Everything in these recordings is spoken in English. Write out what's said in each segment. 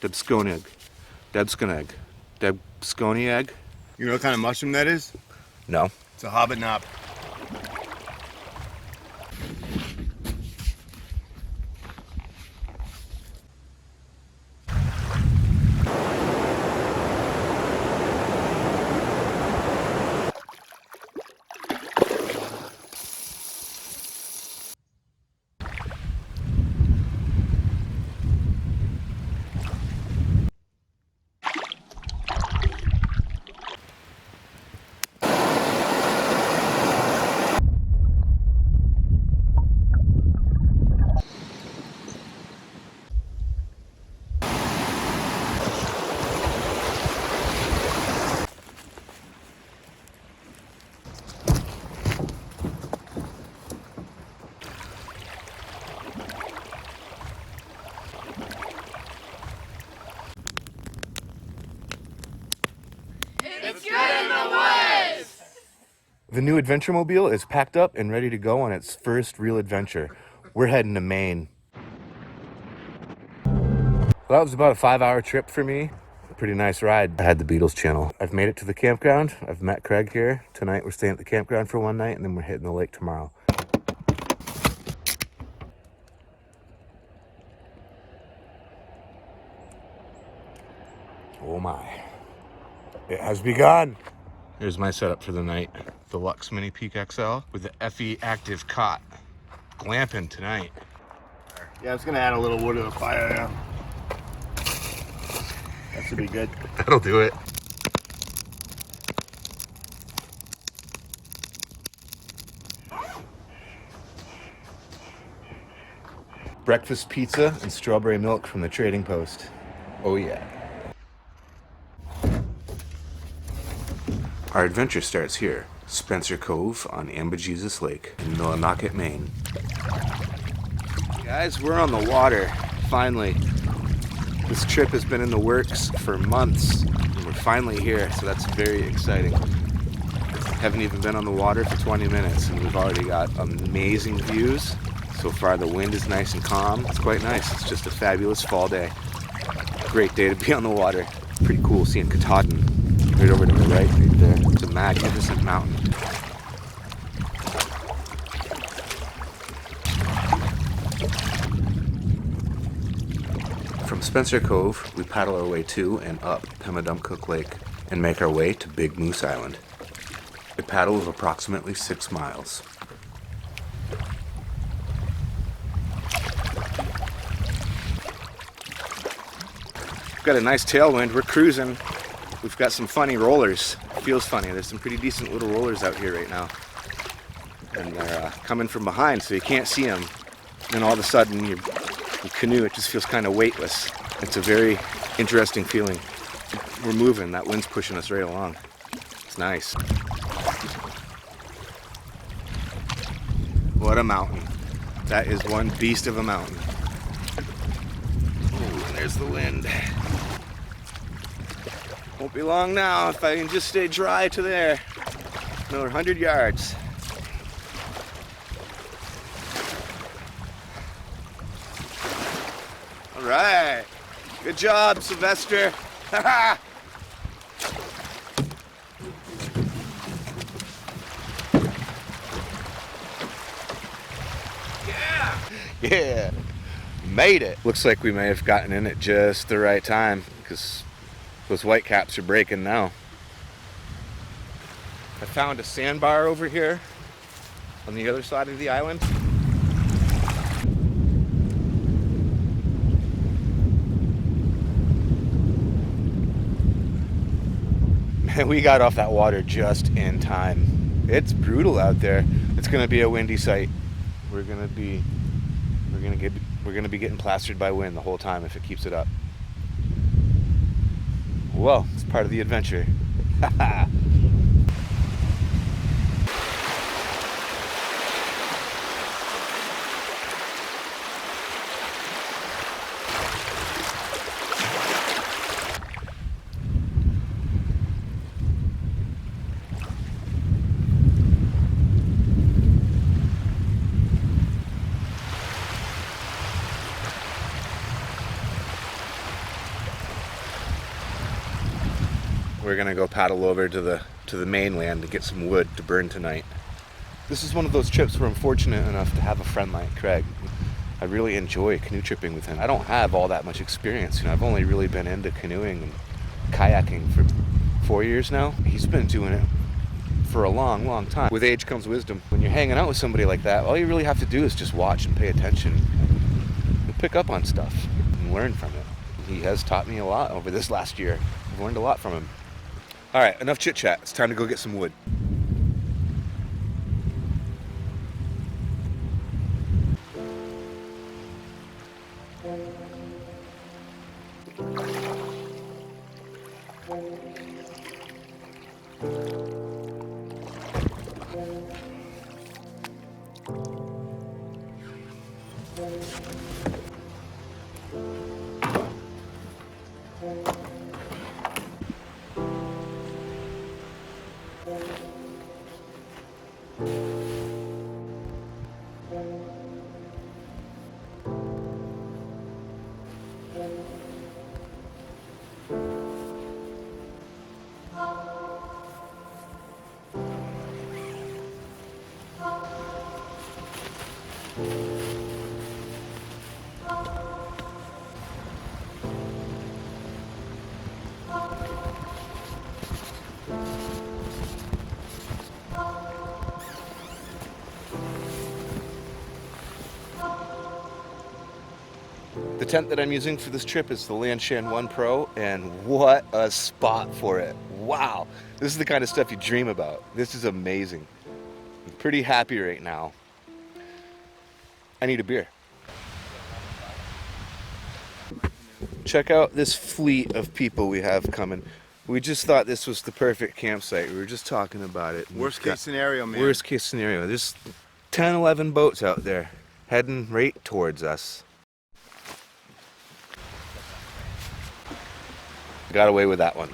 Debsconeag. Debsconeag. Debsconeag? You know what kind of mushroom that is? No. It's a hobbit knot. The new adventure mobile is packed up and ready to go on its first real adventure. We're heading to Maine. Well, that was about a 5-hour trip for me. A pretty nice ride. I had the Beatles channel. I've made it to the campground. I've met Craig here. Tonight we're staying at the campground for one night and then we're hitting the lake tomorrow. Oh my. It has begun. Here's my setup for the night. Deluxe Mini Peak XL with the FE Active cot. Glamping tonight. Yeah, I was gonna add a little wood to the fire, yeah. That should be good. That'll do it. Breakfast pizza and strawberry milk from the Trading Post. Oh yeah. Our adventure starts here, Spencer Cove on Ambajejus Lake in Wenonah, Maine. Guys, we're on the water, finally. This trip has been in the works for months, and we're finally here, so that's very exciting. Haven't even been on the water for 20 minutes, and we've already got amazing views. So far, the wind is nice and calm. It's quite nice. It's just a fabulous fall day. Great day to be on the water. Pretty cool seeing Katahdin right over to the right there. It's a magnificent mountain. From Spencer Cove, we paddle our way to and up Pemadumcook Lake and make our way to Big Moose Island. A paddle of approximately 6 miles. We've got a nice tailwind, we're cruising. We've got some funny rollers. It feels funny, there's some pretty decent little rollers out here right now. And they're coming from behind, so you can't see them. And all of a sudden, your canoe, it just feels kind of weightless. It's a very interesting feeling. We're moving, that wind's pushing us right along. It's nice. What a mountain. That is one beast of a mountain. Ooh, and there's the wind. Won't be long now if I can just stay dry to there. Another 100 yards. All right. Good job, Sylvester. Yeah. Yeah. Made it. Looks like we may have gotten in at just the right time because those white caps are breaking now. I found a sandbar over here on the other side of the island. And we got off that water just in time. It's brutal out there. It's gonna be a windy sight. We're gonna be getting plastered by wind the whole time if it keeps it up. Well, it's part of the adventure. we're gonna go paddle over to the mainland to get some wood to burn tonight. This is one of those trips where I'm fortunate enough to have a friend like Craig. I really enjoy canoe tripping with him. I don't have all that much experience. You know, I've only really been into canoeing and kayaking for 4 years now. He's been doing it for a long, long time. With age comes wisdom. When you're hanging out with somebody like that, all you really have to do is just watch and pay attention and pick up on stuff and learn from it. He has taught me a lot over this last year. I've learned a lot from him. All right, enough chit chat. It's time to go get some wood. The tent that I'm using for this trip is the Lanshan 1 Pro, and what a spot for it. Wow, this is the kind of stuff you dream about. This is amazing. I'm pretty happy right now. I need a beer. Check out this fleet of people we have coming. We just thought this was the perfect campsite. We were just talking about it. Worst case scenario, man. Worst case scenario. There's 10, 11 boats out there heading right towards us. Got away with that one.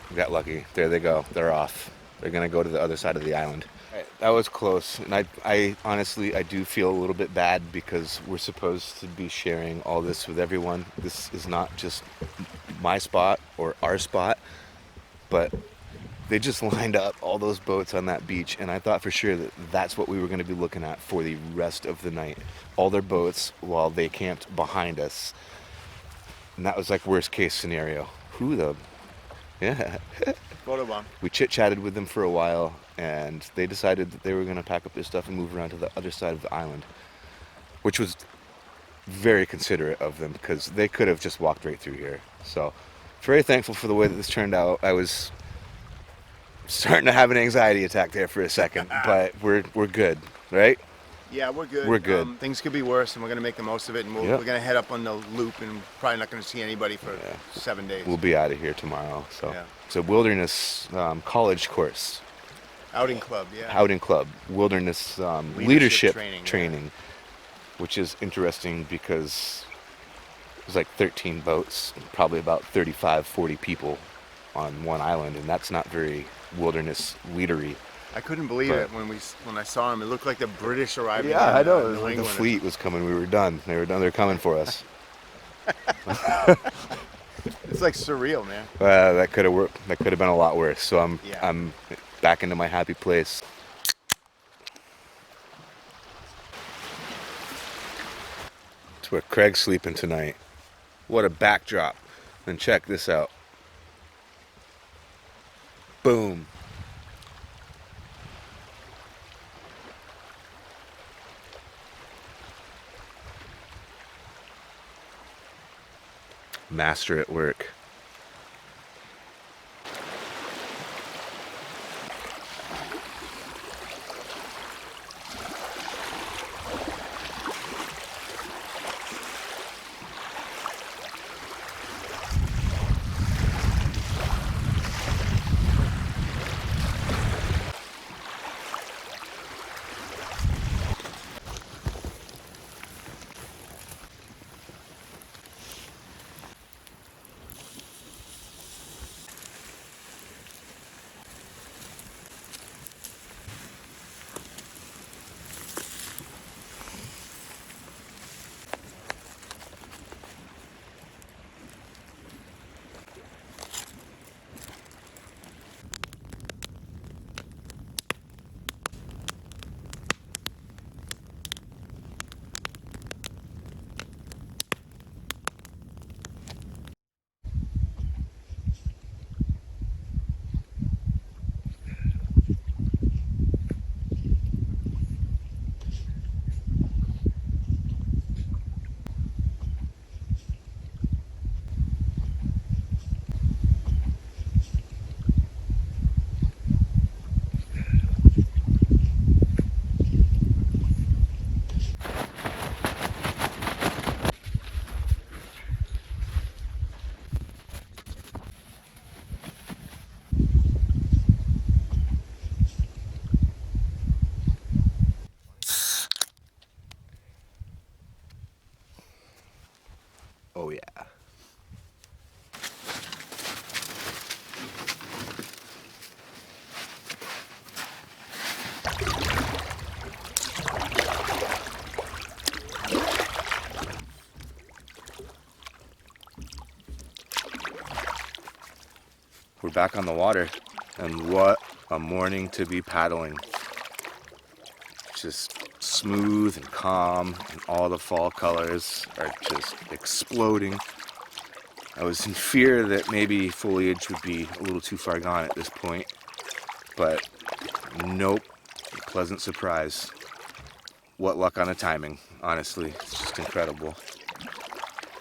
We got lucky. There they go. They're off. They're gonna go to the other side of the island. Right, that was close, and I honestly I do feel a little bit bad because we're supposed to be sharing all this with everyone. This is not just my spot or our spot, but they just lined up all those boats on that beach, and I thought for sure that that's what we were going to be looking at for the rest of the night. All their boats while they camped behind us, and that was like worst case scenario. Who the... Yeah. Photo bomb. We chit-chatted with them for a while, and they decided that they were going to pack up their stuff and move around to the other side of the island, which was very considerate of them because they could have just walked right through here. So, very thankful for the way that this turned out. I was starting to have an anxiety attack there for a second, but we're good, right? Yeah, we're good. We're good. Things could be worse, and we're going to make the most of it, and we're going to head up on the loop, and probably not going to see anybody for 7 days. We'll be out of here tomorrow. So yeah. It's a wilderness college course. Outing club, yeah. Outing club. Wilderness leadership training, yeah. Which is interesting because there's like 13 boats, probably about 35, 40 people on one island, and that's not very wilderness leadery. I couldn't believe it when I saw them. It looked like the British arriving. Yeah, I know. New England. The fleet was coming. We were done. They were done. They're coming for us. It's like surreal, man. That could have worked. That could have been a lot worse. So I'm back into my happy place. It's where Craig's sleeping tonight. What a backdrop. And check this out. Boom. Master at work. We're back on the water, and what a morning to be paddling. Just smooth and calm, and all the fall colors are just exploding. I was in fear that maybe foliage would be a little too far gone at this point, but nope, pleasant surprise. What luck on the timing, honestly, it's just incredible.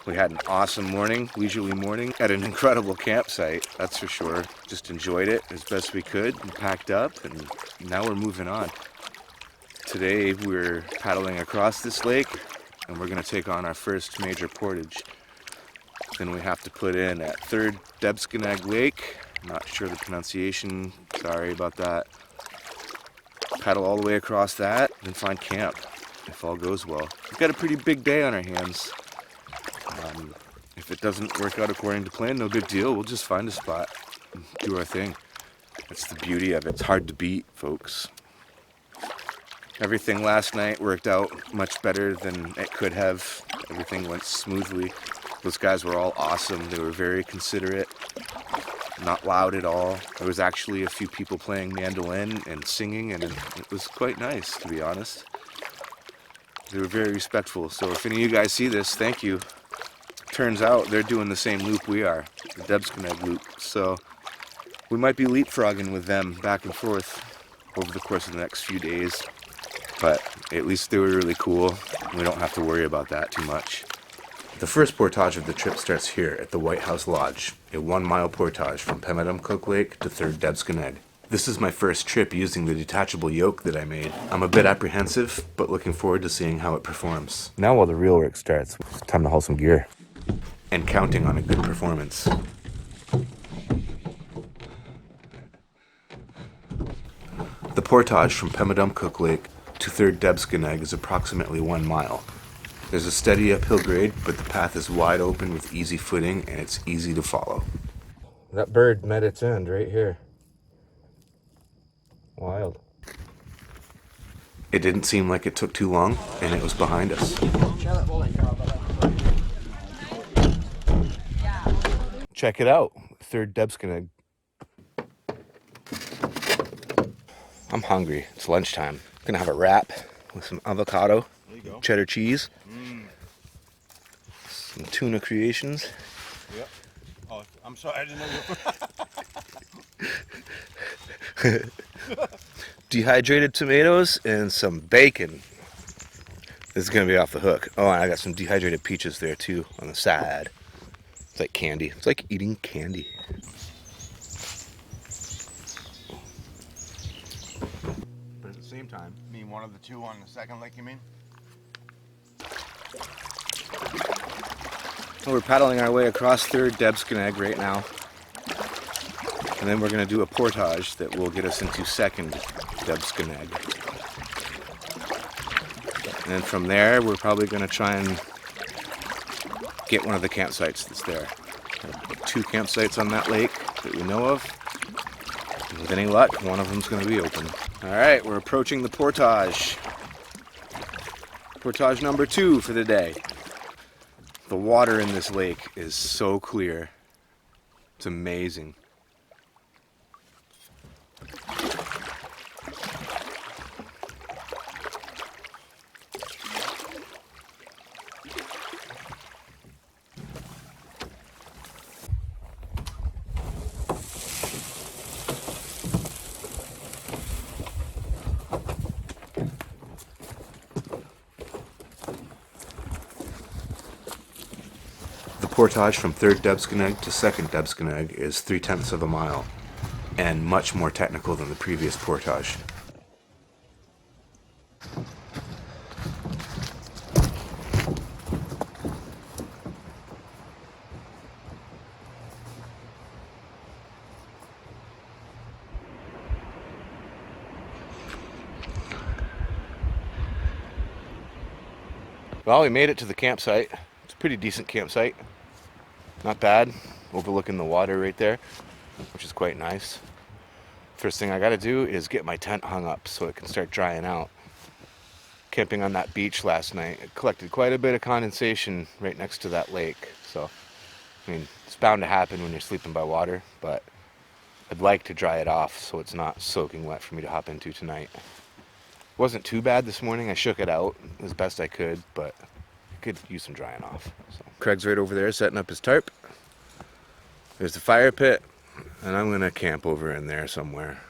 We had an awesome morning, leisurely morning, at an incredible campsite, that's for sure. Just enjoyed it as best we could, and packed up, and now we're moving on. Today we're paddling across this lake, and we're going to take on our first major portage. Then we have to put in at 3rd Debsconeag Lake. I'm not sure the pronunciation, sorry about that. Paddle all the way across that, and find camp, if all goes well. We've got a pretty big day on our hands. If it doesn't work out according to plan, no big deal. We'll just find a spot and do our thing. That's the beauty of it. It's hard to beat, folks. Everything last night worked out much better than it could have. Everything went smoothly. Those guys were all awesome. They were very considerate, not loud at all. There was actually a few people playing mandolin and singing, and it was quite nice, to be honest. They were very respectful. So if any of you guys see this, thank you. Turns out they're doing the same loop we are, the Debsconeag loop. So we might be leapfrogging with them back and forth over the course of the next few days. But at least they were really cool. We don't have to worry about that too much. The first portage of the trip starts here at the White House Lodge, a 1-mile portage from Pemadumcook Lake to 3rd Debsconeag. This is my first trip using the detachable yoke that I made. I'm a bit apprehensive, but looking forward to seeing how it performs. Now while the real work starts, it's time to haul some gear. And counting on a good performance. The portage from Pemadumcook Lake to 3rd Debsconeag is approximately 1 mile. There's a steady uphill grade, but the path is wide open with easy footing, and it's easy to follow. That bird met its end right here. Wild. It didn't seem like it took too long, and it was behind us. Check it out, 3rd Debsconeag. I'm hungry. It's lunchtime. Gonna have a wrap with some avocado, cheddar cheese, some tuna creations. Yep. Oh, I'm sorry, I didn't know. Dehydrated tomatoes and some bacon. This is gonna be off the hook. Oh, and I got some dehydrated peaches there too on the side. It's like candy. It's like eating candy. But at the same time, You mean one of the two on the second lake, you mean? we're paddling our way across 3rd Debsconeag right now. And then we're going to do a portage that will get us into 2nd Debsconeag. And then from there, we're probably going to try and get one of the campsites that's there. There are 2 campsites on that lake that we know of. And with any luck, one of them's going to be open. All right, we're approaching the portage. Portage number 2 for the day. The water in this lake is so clear. It's amazing. The portage from 3rd Debsconeag to 2nd Debsconeag is 3/10 of a mile, and much more technical than the previous portage. Well, we made it to the campsite. It's a pretty decent campsite. Not bad. Overlooking the water right there, which is quite nice. First thing I gotta do is get my tent hung up so it can start drying out. Camping on that beach last night, it collected quite a bit of condensation right next to that lake. So, I mean, it's bound to happen when you're sleeping by water, but I'd like to dry it off so it's not soaking wet for me to hop into tonight. Wasn't too bad this morning. I shook it out as best I could, but I could use some drying off. So Craig's right over there setting up his tarp. There's the fire pit, and I'm gonna camp over in there somewhere.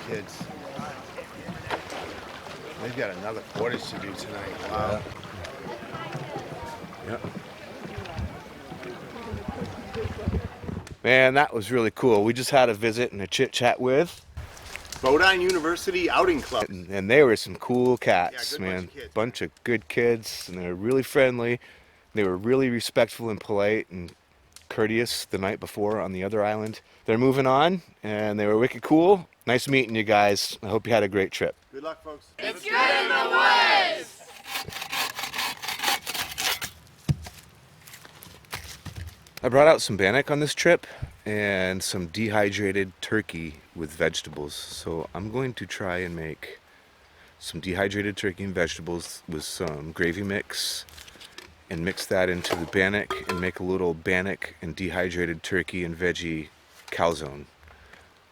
Kids. They've got another portage to do tonight. Wow. Yeah. Man, that was really cool. We just had a visit and a chit chat with Bodine University Outing Club. and they were some cool cats, good man. bunch of kids. Bunch of good kids, and they were really friendly. They were really respectful and polite and courteous the night before on the other island. They're moving on, and they were wicked cool. Nice meeting you guys. I hope you had a great trip. Good luck, folks. It's good in the woods! I brought out some bannock on this trip and some dehydrated turkey with vegetables. So I'm going to try and make some dehydrated turkey and vegetables with some gravy mix and mix that into the bannock and make a little bannock and dehydrated turkey and veggie calzone.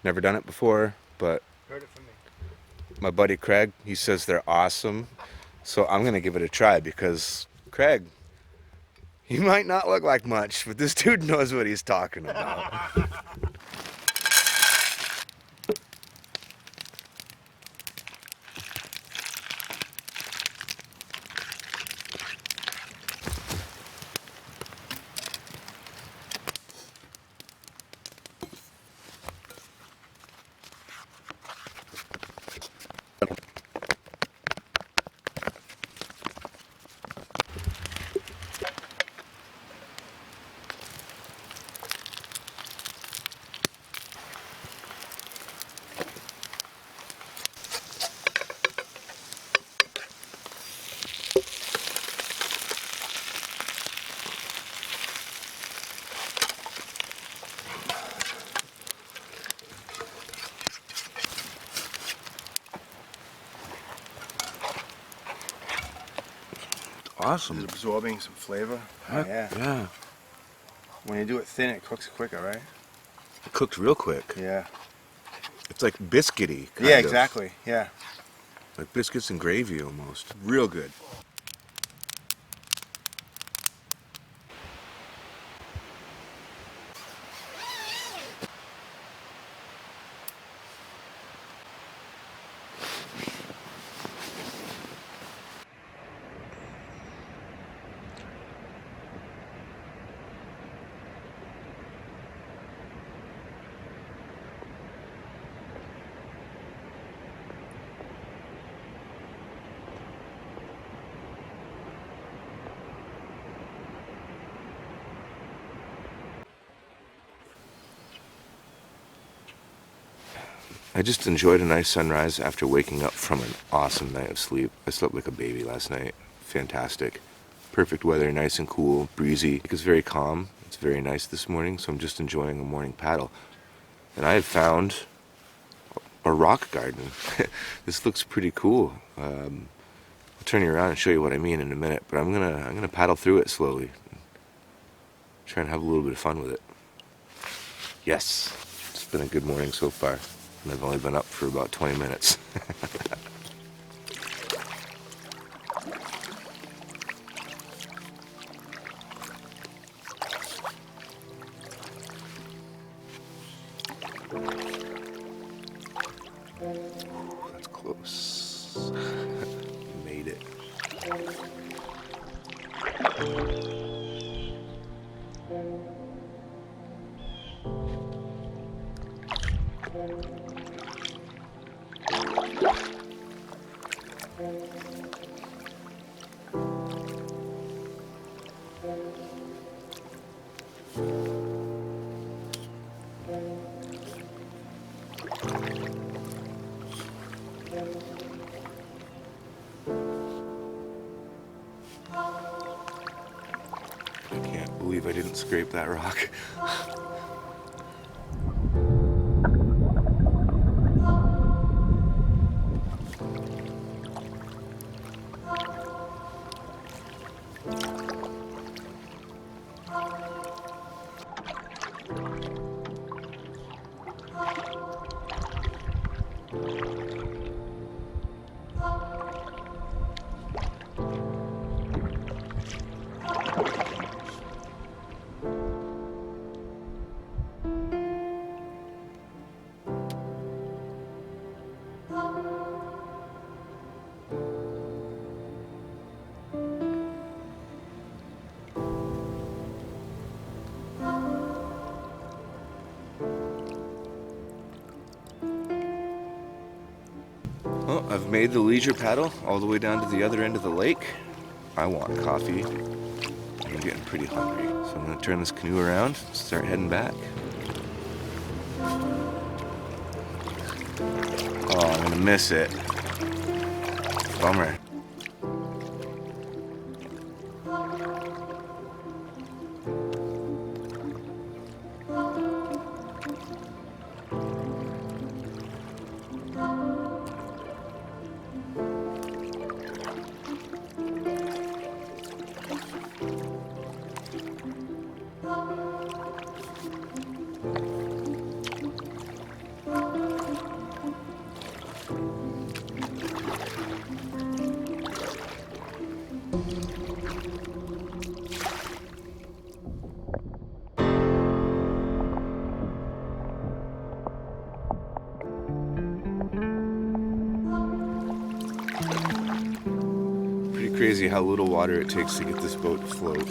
Never done it before, but Heard it from me. my buddy Craig, he says they're awesome. So I'm gonna give it a try because Craig, he might not look like much, but this dude knows what he's talking about. Awesome. It's absorbing some flavor. Heck, Yeah. yeah. When you do it thin, it cooks quicker, right? It cooked real quick. Yeah. It's like biscuity. kind Yeah, of. exactly. Yeah. Like biscuits and gravy almost. Real good. I just enjoyed a nice sunrise after waking up from an awesome night of sleep. I slept like a baby last night. Fantastic. Perfect weather, nice and cool, breezy. It's very calm. It's very nice this morning, so I'm just enjoying a morning paddle. And I had found a rock garden. This looks pretty cool. I'll turn you around and show you what I mean in a minute, but I'm gonna paddle through it slowly. Try and have a little bit of fun with it. Yes, it's been a good morning so far. And I've only been up for about 20 minutes. That's close. Made it. believe I didn't scrape that rock. Well, I've made the leisure paddle all the way down to the other end of the lake. I want coffee. I'm getting pretty hungry. So I'm gonna turn this canoe around, start heading back. Oh, I'm gonna miss it. Bummer. Crazy how little water it takes to get this boat to float.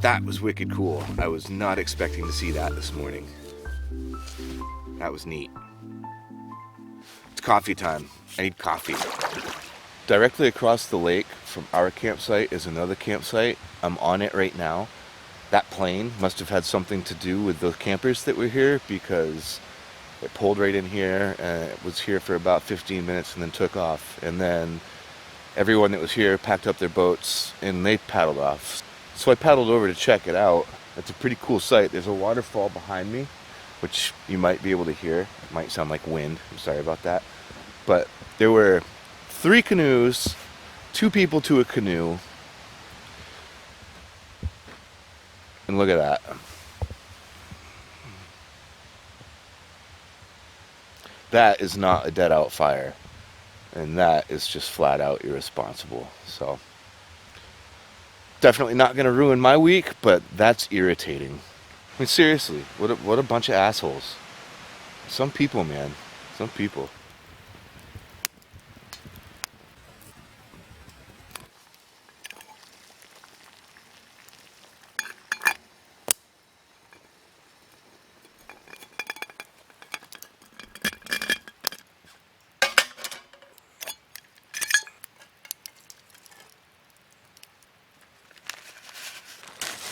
That was wicked cool. I was not expecting to see that this morning. That was neat. It's coffee time. I need coffee. Directly across the lake from our campsite is another campsite. I'm on it right now. That plane must have had something to do with the campers that were here, because it pulled right in here and it was here for about 15 minutes and then took off. And then everyone that was here packed up their boats and they paddled off. So I paddled over to check it out. It's a pretty cool sight. There's a waterfall behind me, which you might be able to hear. It might sound like wind. I'm sorry about that. But there were 3 canoes, 2 people to a canoe. And look at that. That is not a dead out fire. And that is just flat out irresponsible. So definitely not going to ruin my week, but that's irritating. I mean, seriously, what a bunch of assholes. Some people, man. Some people.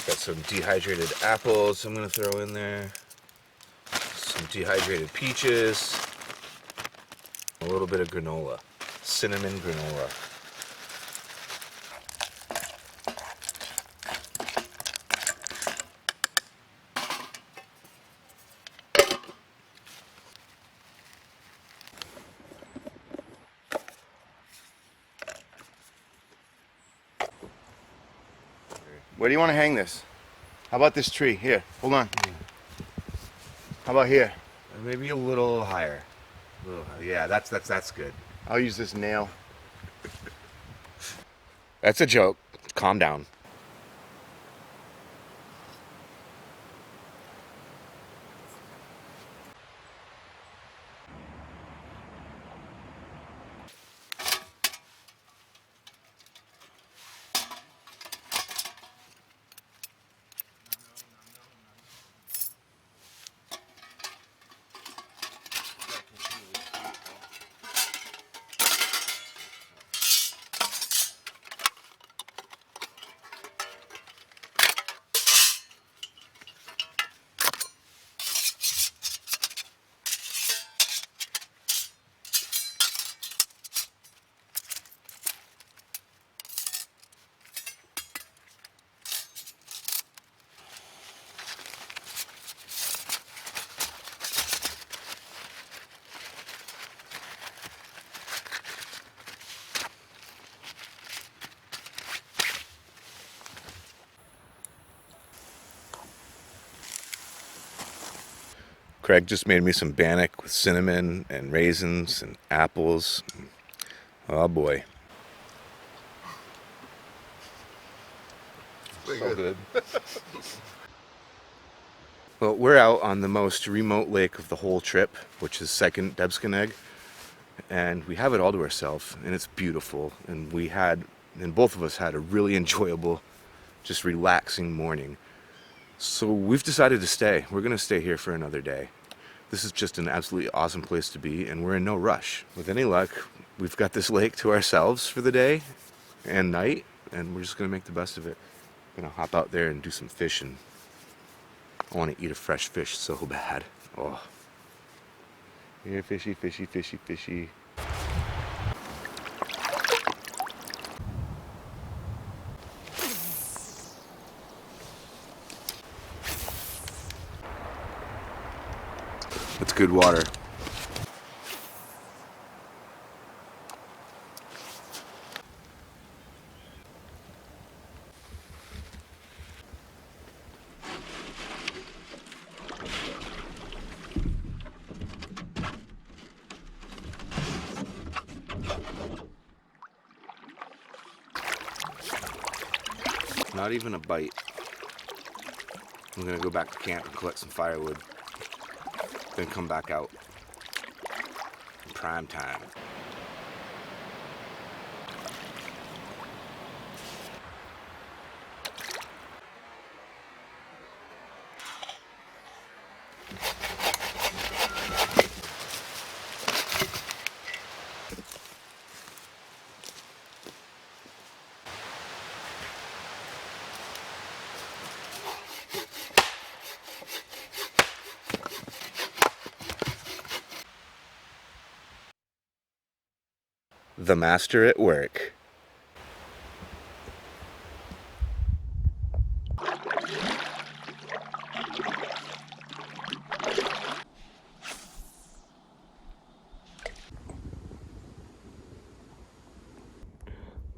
Got some dehydrated apples I'm going to throw in there. Some dehydrated peaches. A little bit of granola. Cinnamon granola. Where do you want to hang this? How about this tree? Here, hold on. How about here? Maybe a little higher. Yeah, that's good. I'll use this nail. That's a joke. Calm down. Craig just made me some bannock with cinnamon and raisins and apples. Oh boy. So good. Well, we're out on the most remote lake of the whole trip, which is second Debsconeag, and we have it all to ourselves, and it's beautiful. And both of us had a really enjoyable, just relaxing morning. So we've decided to stay. We're gonna stay here for another day. This is just an absolutely awesome place to be, and we're in no rush. With any luck, we've got this lake to ourselves for the day and night, and we're just gonna make the best of it. Gonna hop out there and do some fishing. I want to eat a fresh fish so bad. Oh, here, fishy, fishy, fishy, fishy. That's good water. Not even a bite. I'm gonna go back to camp and collect some firewood, then come back out. Prime time. The master at work.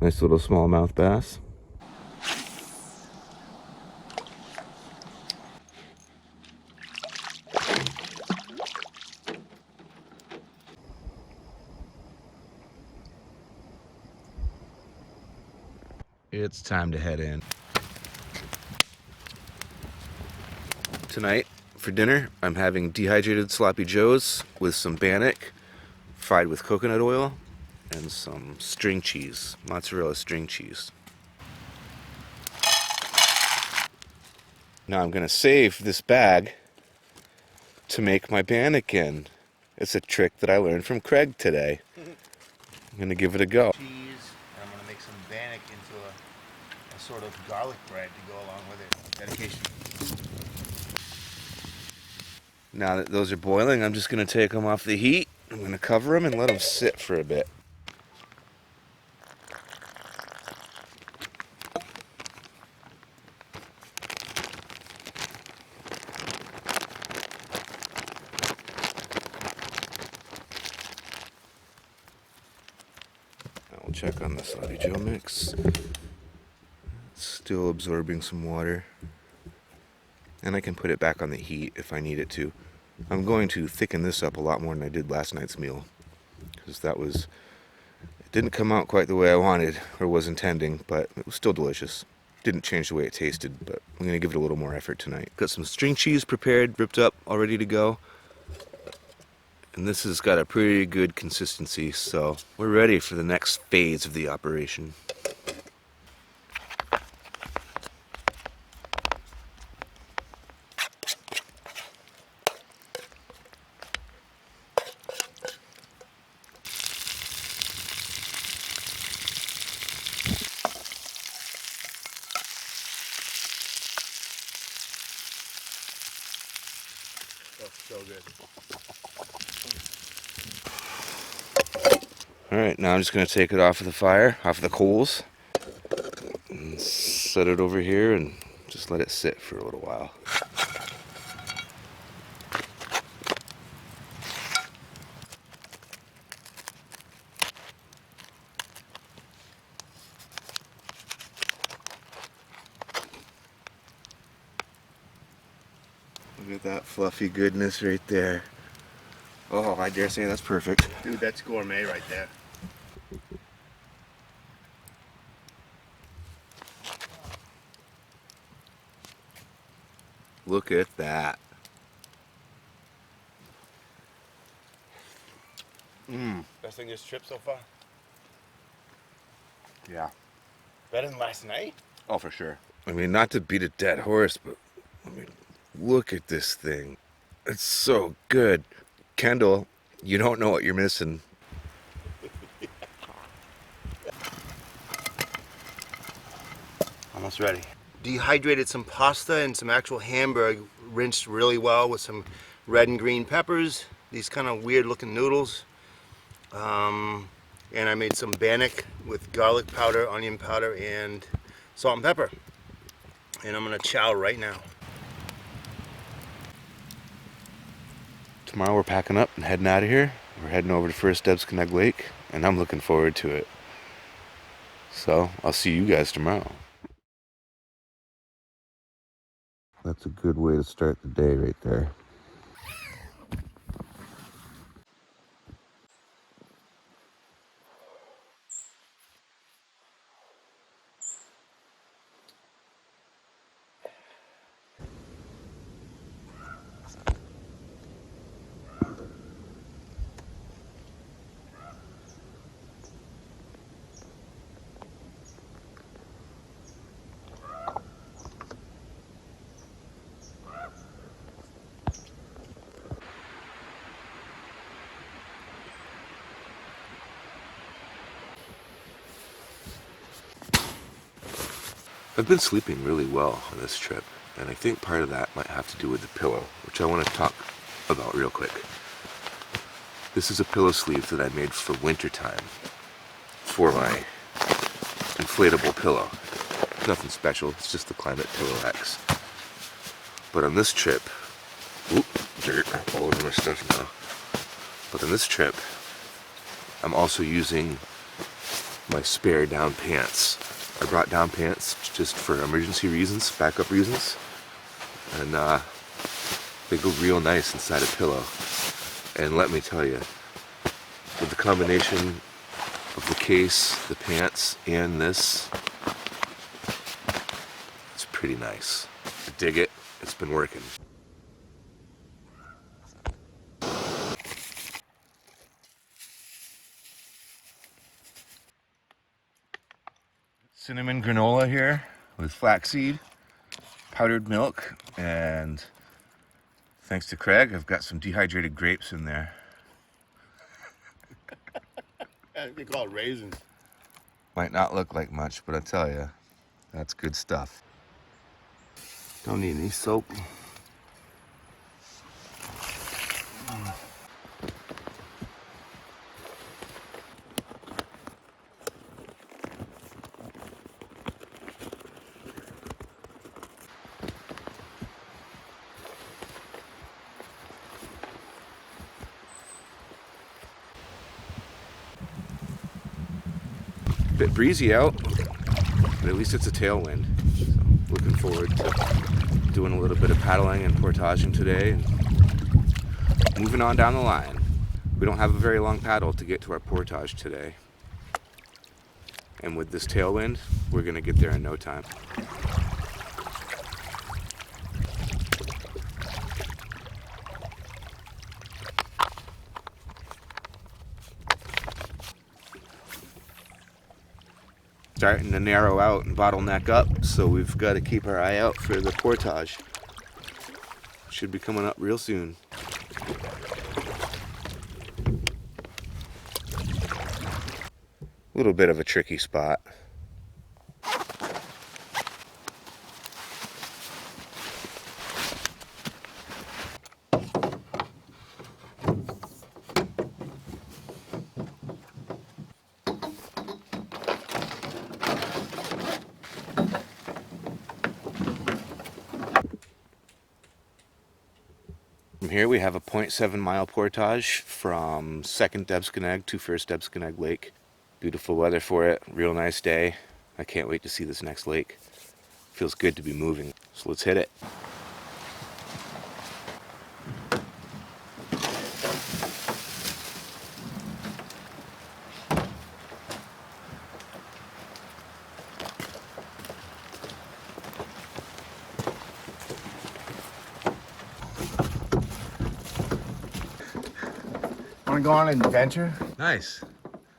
Nice little smallmouth bass. It's time to head in. Tonight, for dinner, I'm having dehydrated sloppy joes with some bannock, fried with coconut oil, and some string cheese, mozzarella string cheese. Now I'm gonna save this bag to make my bannock in. It's a trick that I learned from Craig today. I'm gonna give it a go. Cheese, and I'm gonna make some bannock into a sort of garlic bread to go along with it. Dedication. Now that those are boiling, I'm just gonna take them off the heat. I'm gonna cover them and let them sit for a bit. I'll check on the sloppy joe mix. It's still absorbing some water. And I can put it back on the heat if I need it to. I'm going to thicken this up a lot more than I did last night's meal, because it didn't come out quite the way I wanted or was intending, but it was still delicious. Didn't change the way it tasted, but I'm going to give it a little more effort tonight. Got some string cheese prepared, ripped up, all ready to go. And this has got a pretty good consistency, so we're ready for the next phase of the operation. So good. Alright, now I'm just going to take it off of the fire, off of the coals, and set it over here and just let it sit for a little while. Look at that fluffy goodness right there. Oh, I dare say that's perfect. Dude, that's gourmet right there. Look at that. Best thing this trip so far? Yeah. Better than last night? Oh, for sure. I mean, not to beat a dead horse, but I mean, look at this thing. It's so good. Kendall, you don't know what you're missing. Almost ready. Dehydrated some pasta and some actual hamburg, rinsed really well with some red and green peppers, these kind of weird looking noodles. And I made some bannock with garlic powder, onion powder, and salt and pepper. And I'm gonna chow right now. Tomorrow we're packing up and heading out of here. We're heading over to first Debsconeag Lake, and I'm looking forward to it. So, I'll see you guys tomorrow. That's a good way to start the day right there. I've been sleeping really well on this trip, and I think part of that might have to do with the pillow, which I want to talk about real quick. This is a pillow sleeve that I made for wintertime for my inflatable pillow. Nothing special, it's just the Climate Pillow X. But on this trip, oop, dirt all over my stuff now. But on this trip, I'm also using my spare down pants. I brought down pants just for emergency reasons, backup reasons, and they go real nice inside a pillow. And let me tell you, with the combination of the case, the pants, and this, it's pretty nice. I dig it. It's been working. Cinnamon granola here with flaxseed, powdered milk, and thanks to Craig, I've got some dehydrated grapes in there. I think they call it raisins. Might not look like much, but I tell you, that's good stuff. Don't need any soap. Bit breezy out, but at least it's a tailwind. So looking forward to doing a little bit of paddling and portaging today and moving on down the line. We don't have a very long paddle to get to our portage today. And with this tailwind, we're gonna get there in no time. Starting to narrow out and bottleneck up, so we've got to keep our eye out for the portage. Should be coming up real soon. A little bit of a tricky spot. From here we have a 0.7 mile portage from 2nd Debsconeag to 1st Debsconeag Lake. Beautiful weather for it, real nice day. I can't wait to see this next lake. Feels good to be moving, so let's hit it. Want to go on an adventure? Nice.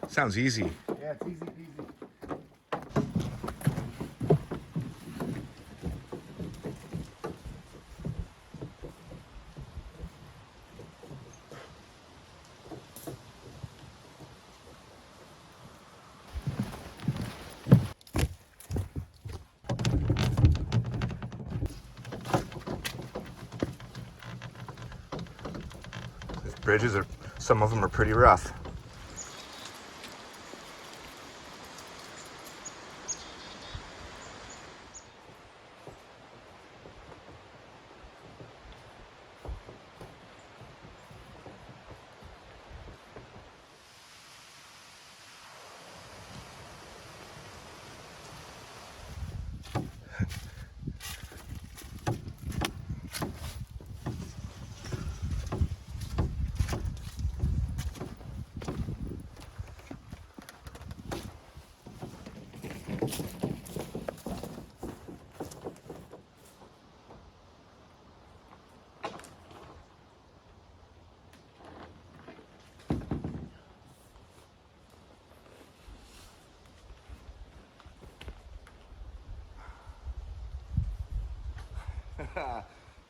Sounds easy. Yeah, it's easy peasy. These bridges are, some of them are pretty rough.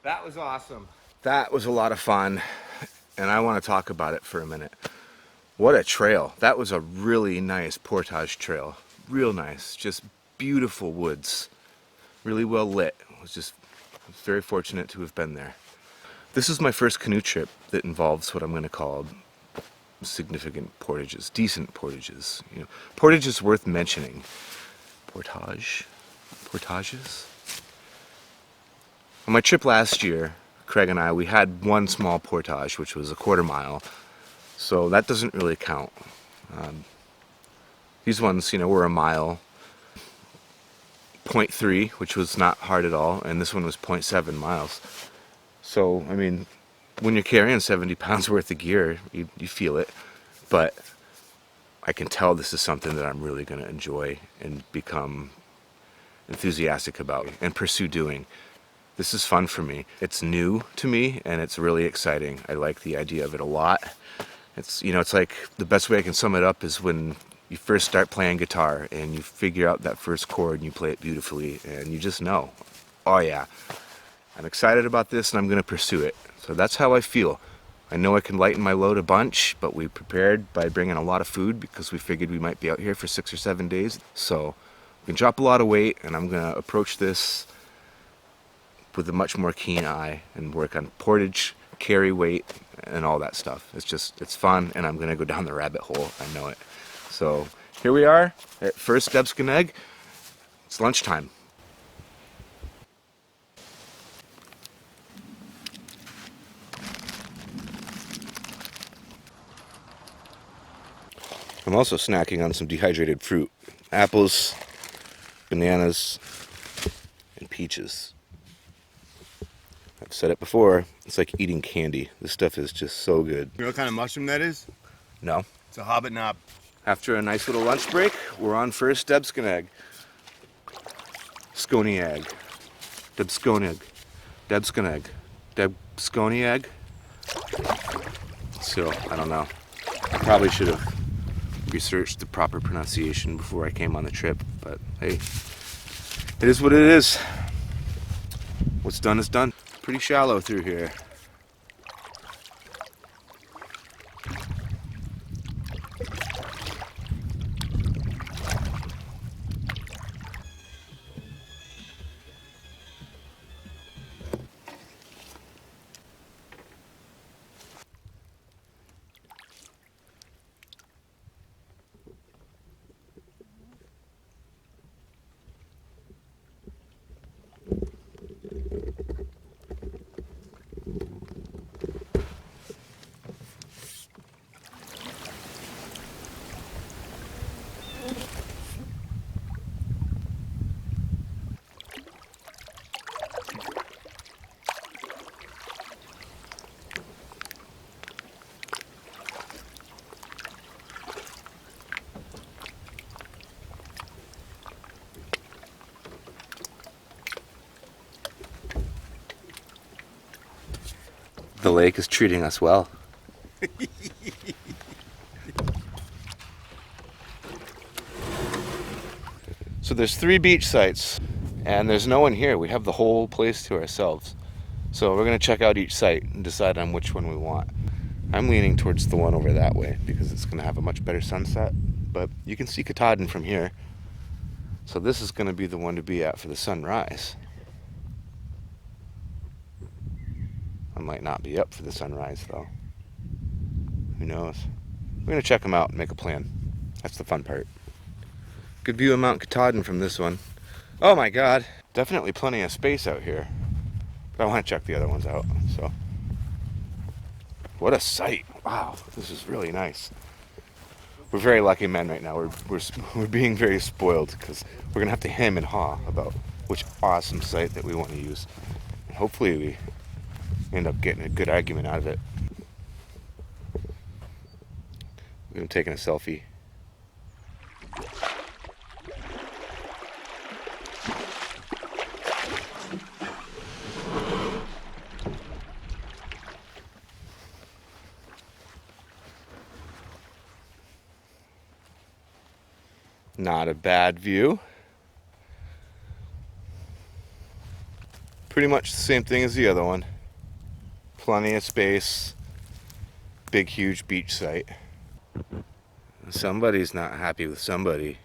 That was awesome. That was a lot of fun, and I want to talk about it for a minute. What a trail. That was a really nice portage trail. Real nice. Just beautiful woods. Really well lit. I was very fortunate to have been there. This is my first canoe trip that involves what I'm going to call significant portages, decent portages. You know, portages worth mentioning. Portages. On my trip last year, Craig and I, we had one small portage, which was a 1/4 mile, so that doesn't really count. These ones, you know, were a mile, 0.3, which was not hard at all, and this one was 0.7 miles. So, I mean, when you're carrying 70 pounds worth of gear, you feel it, but I can tell this is something that I'm really going to enjoy and become enthusiastic about and pursue doing. This is fun for me. It's new to me and it's really exciting. I like the idea of it a lot. It's, you know, it's like the best way I can sum it up is when you first start playing guitar and you figure out that first chord and you play it beautifully and you just know, oh yeah, I'm excited about this and I'm going to pursue it. So that's how I feel. I know I can lighten my load a bunch, but we prepared by bringing a lot of food because we figured we might be out here for 6 or 7 days. So we can drop a lot of weight and I'm going to approach this with a much more keen eye and work on portage, carry weight, and all that stuff. It's fun, and I'm gonna go down the rabbit hole, I know it. So here we are at 1st Debsconeag. It's lunchtime. I'm also snacking on some dehydrated fruit. Apples, bananas, and peaches. I've said it before, it's like eating candy. This stuff is just so good. You know what kind of mushroom that is? No? It's a hobbit knob. After a nice little lunch break, we're on first Debsconeag. Debsconeag. Debsconeag. Debsconeag. Debsconeag? So, I don't know. I probably should have researched the proper pronunciation before I came on the trip, but hey, it is what it is. What's done is done. Pretty shallow through here. The lake is treating us well. So there's 3 beach sites, and there's no one here. We have the whole place to ourselves. So we're gonna check out each site and decide on which one we want. I'm leaning towards the one over that way because it's gonna have a much better sunset, but you can see Katahdin from here. So this is gonna be the one to be at for the sunrise. I might not be up for the sunrise though. Who knows? We're gonna check them out and make a plan. That's the fun part. Good view of Mount Katahdin from this one. Oh my God, definitely plenty of space out here. But I want to check the other ones out. So, what a sight! Wow, this is really nice. We're very lucky men right now. We're being very spoiled because we're gonna have to hem and haw about which awesome site that we want to use. And hopefully we end up getting a good argument out of it. I'm taking a selfie. Not a bad view. Pretty much the same thing as the other one. Plenty of space. Big, huge beach site. Somebody's not happy with somebody.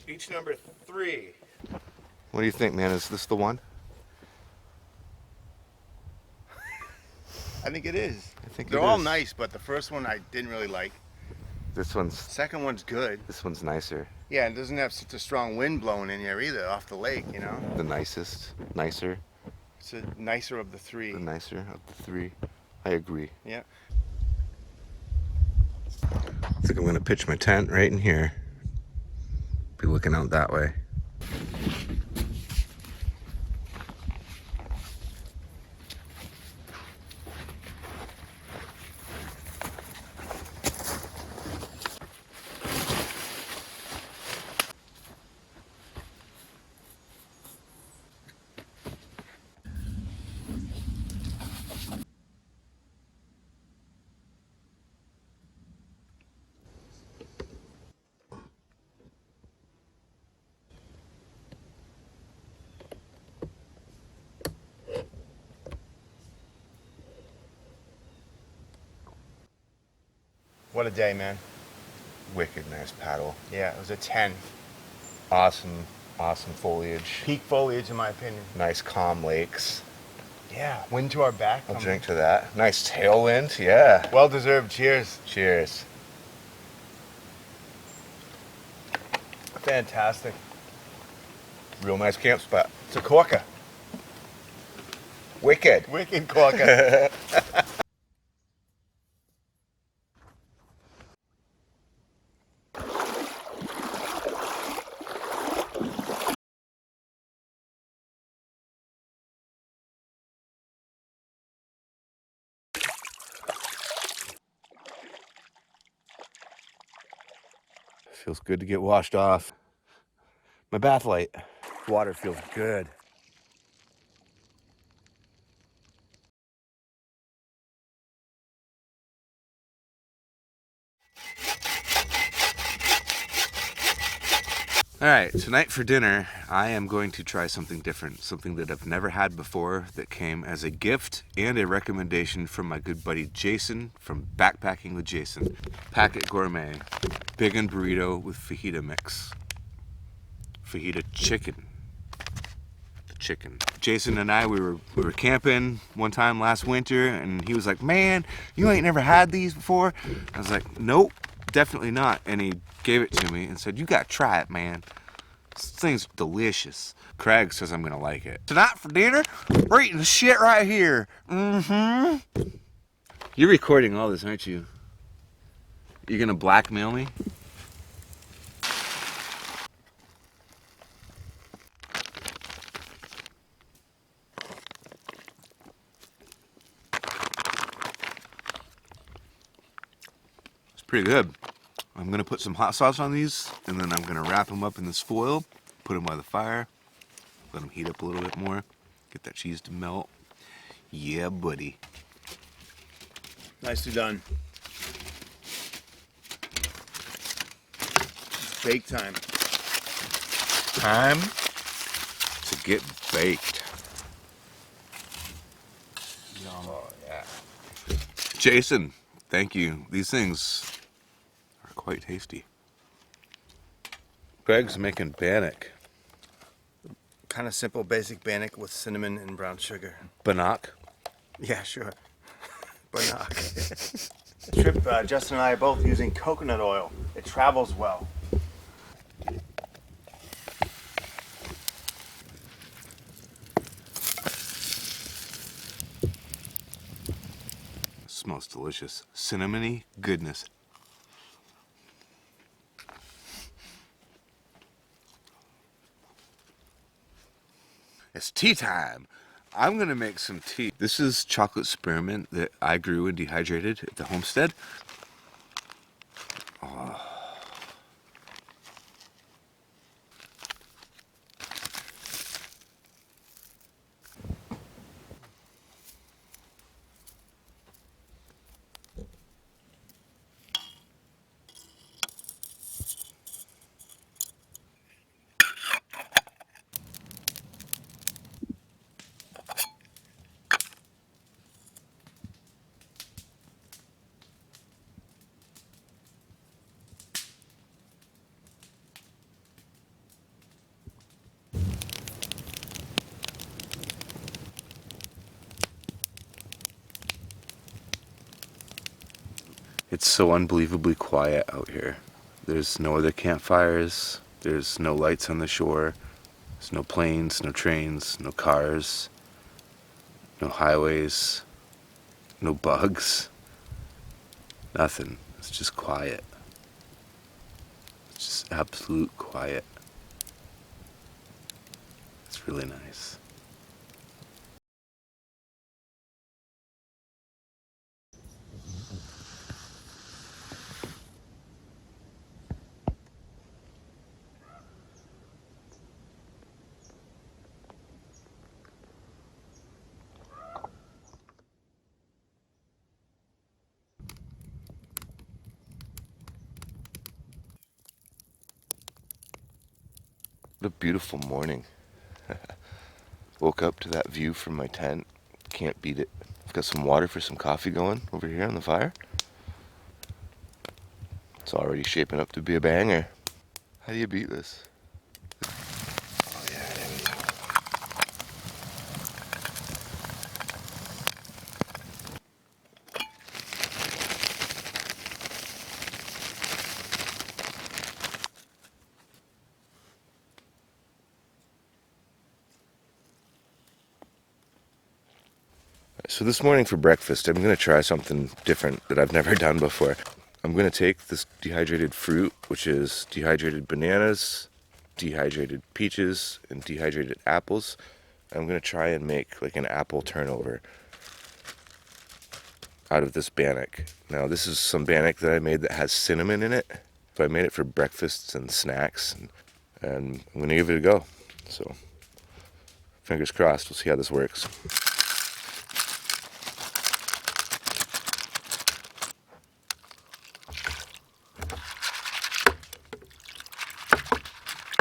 Beach number 3. What do you think, man? Is this the one? I think it is. I think they're it all is. nice, but the first one I didn't really like. This one's Second one's good. nicer. Yeah, it doesn't have such a strong wind blowing in here either off the lake, you know? The nicest. Nicer. It's a nicer of the 3. The nicer of the 3. I agree. Yeah. I think I'm gonna pitch my tent right in here. Be looking out that way. What a day, man. Wicked nice paddle. Yeah, it was a 10. Awesome, awesome foliage. Peak foliage, in my opinion. Nice calm lakes. Yeah, wind to our back. I'll drink to that. Nice tailwind, yeah. Well deserved. Cheers. Cheers. Fantastic. Real nice camp spot. It's a corker. Wicked. Wicked corker. Feels good to get washed off. My bath light. Water feels good. All right, tonight for dinner, I am going to try something different, something that I've never had before that came as a gift and a recommendation from my good buddy Jason from Backpacking with Jason. Packet Gourmet, bacon burrito with fajita mix. Fajita chicken. The chicken. Jason and I, we were camping one time last winter, and he was like, "Man, you ain't never had these before?" I was like, "Nope, definitely not." And he gave it to me and said, "You gotta try it, man. This thing's delicious." Craig says I'm gonna like it. Tonight for dinner, we're eating the shit right here. Mm-hmm. You're recording all this, aren't you? You're gonna blackmail me? It's pretty good. I'm gonna put some hot sauce on these, and then I'm gonna wrap them up in this foil, put them by the fire, let them heat up a little bit more, get that cheese to melt. Yeah, buddy. Nicely done. It's bake time. Time to get baked. Yum. Oh, yeah. Jason, thank you. These things are quite tasty. Greg's making bannock. Kind of simple, basic bannock with cinnamon and brown sugar. Bannock. Yeah, sure. Bannock. Trip, Justin and I are both using coconut oil. It travels well. Smells delicious. Cinnamony goodness. It's tea time. I'm gonna make some tea. This is chocolate spearmint that I grew and dehydrated at the homestead. Oh. It's so unbelievably quiet out here. There's no other campfires. There's no lights on the shore. There's no planes, no trains, no cars, no highways, no bugs. Nothing. It's just quiet. It's just absolute quiet. It's really nice. What a beautiful morning. Woke up to that view from my tent. Can't beat it. I've got some water for some coffee going over here on the fire. It's already shaping up to be a banger. How do you beat this? Oh yeah, there we go. So this morning for breakfast, I'm gonna try something different that I've never done before. I'm gonna take this dehydrated fruit, which is dehydrated bananas, dehydrated peaches, and dehydrated apples. I'm gonna try and make like an apple turnover out of this bannock. Now this is some bannock that I made that has cinnamon in it. So I made it for breakfasts and snacks, and I'm gonna give it a go. So fingers crossed, we'll see how this works.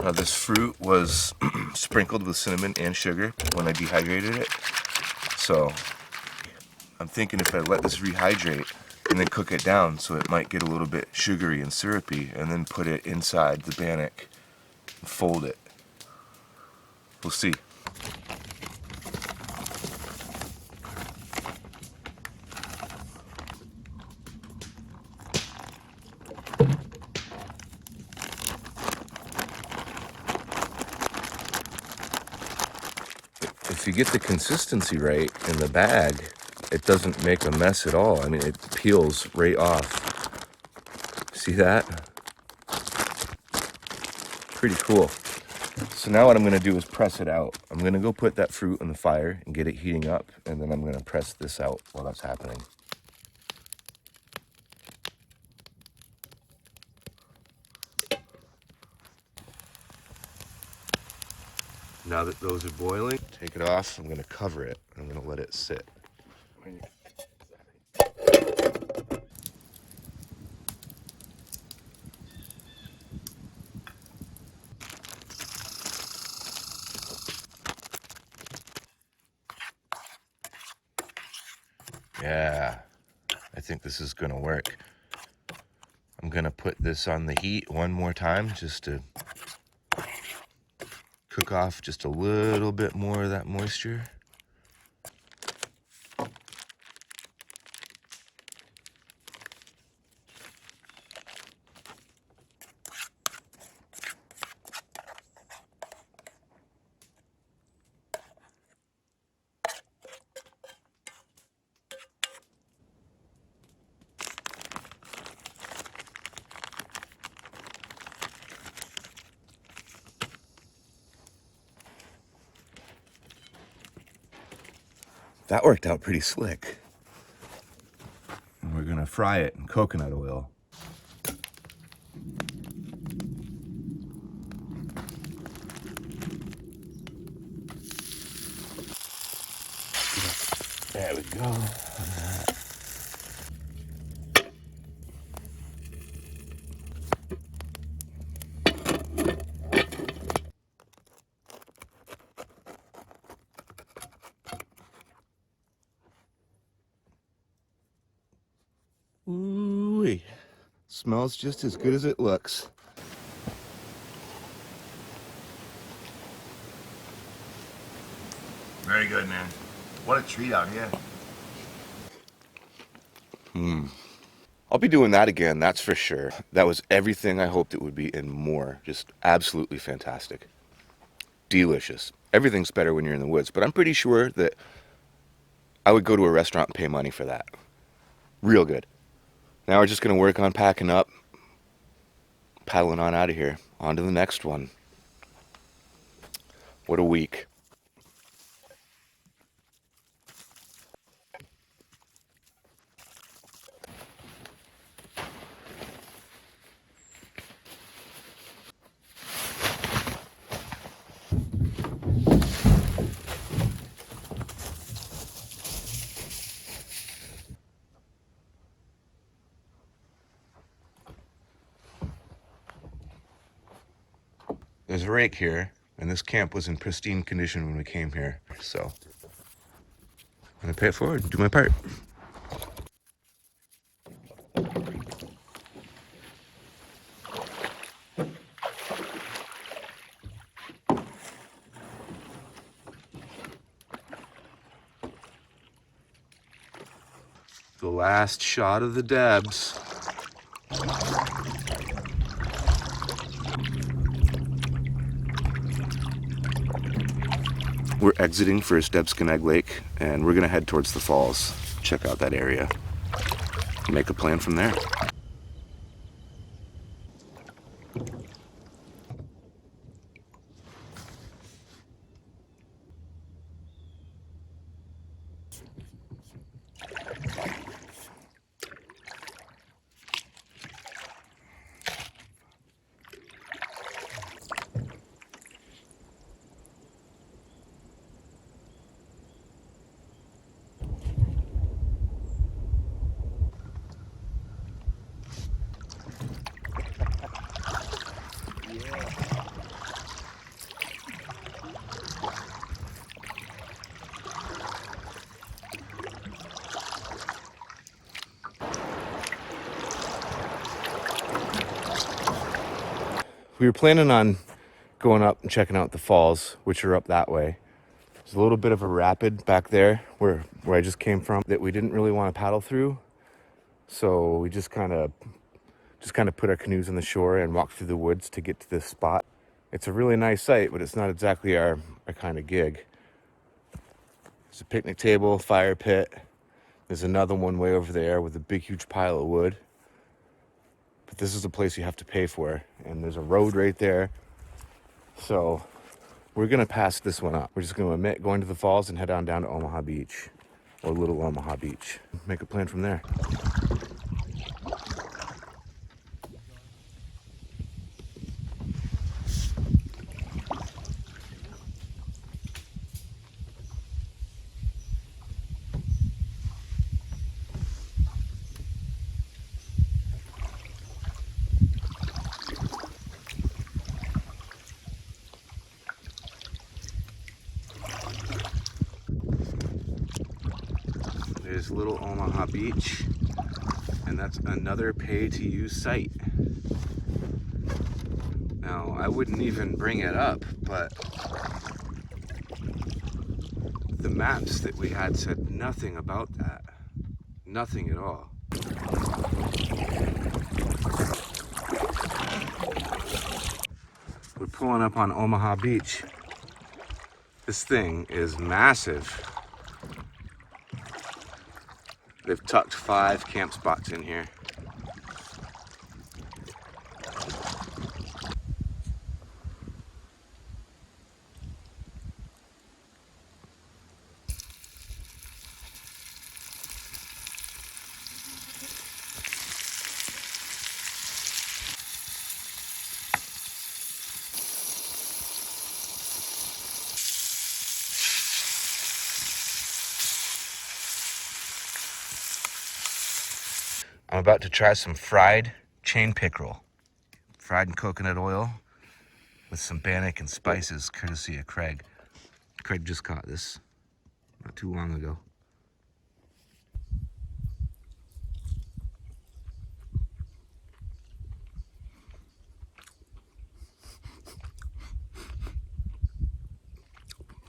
Now this fruit was sprinkled with cinnamon and sugar when I dehydrated it. So I'm thinking if I let this rehydrate and then cook it down, so it might get a little bit sugary and syrupy, and then put it inside the bannock and fold it. We'll see. If you get the consistency right in the bag, it doesn't make a mess at all. I mean, it peels right off. See that? Pretty cool. So now what I'm gonna do is press it out. I'm gonna go put that fruit in the fire and get it heating up, and then I'm gonna press this out while that's happening. Now that those are boiling, take it off. I'm gonna cover it. I'm gonna let it sit. Yeah, I think this is gonna work. I'm gonna put this on the heat one more time just to cook off just a little bit more of that moisture. That worked out pretty slick. And we're gonna fry it in coconut oil. There we go. Ooh-wee. Smells just as good as it looks. Very good, man. What a treat out here. I'll be doing that again, that's for sure. That was everything I hoped it would be and more. Just absolutely fantastic. Delicious. Everything's better when you're in the woods, but I'm pretty sure that I would go to a restaurant and pay money for that. Real good. Now we're just gonna work on packing up, paddling on out of here. On to the next one. What a week. There's a rake here, and this camp was in pristine condition when we came here, so I'm gonna pay it forward and do my part. The last shot of the Debs. We're exiting first Debsconeag Lake, and we're gonna head towards the falls, check out that area, make a plan from there. We were planning on going up and checking out the falls, which are up that way. There's a little bit of a rapid back there where I just came from that we didn't really want to paddle through. So we just kind of put our canoes on the shore and walked through the woods to get to this spot. It's a really nice site, but it's not exactly our kind of gig. There's a picnic table, fire pit. There's another one way over there with a big, huge pile of wood. But this is a place you have to pay for, and there's a road right there. So we're gonna pass this one up. We're just gonna omit going to the falls and head on down to Omaha Beach, or Little Omaha Beach. Make a plan from there. There's Little Omaha Beach, and that's another pay-to-use site. Now, I wouldn't even bring it up, but the maps that we had said nothing about that. Nothing at all. We're pulling up on Omaha Beach. This thing is massive. They've tucked 5 camp spots in here. I'm about to try some fried chain pickerel. Fried in coconut oil with some bannock and spices, courtesy of Craig. Craig just caught this not too long ago.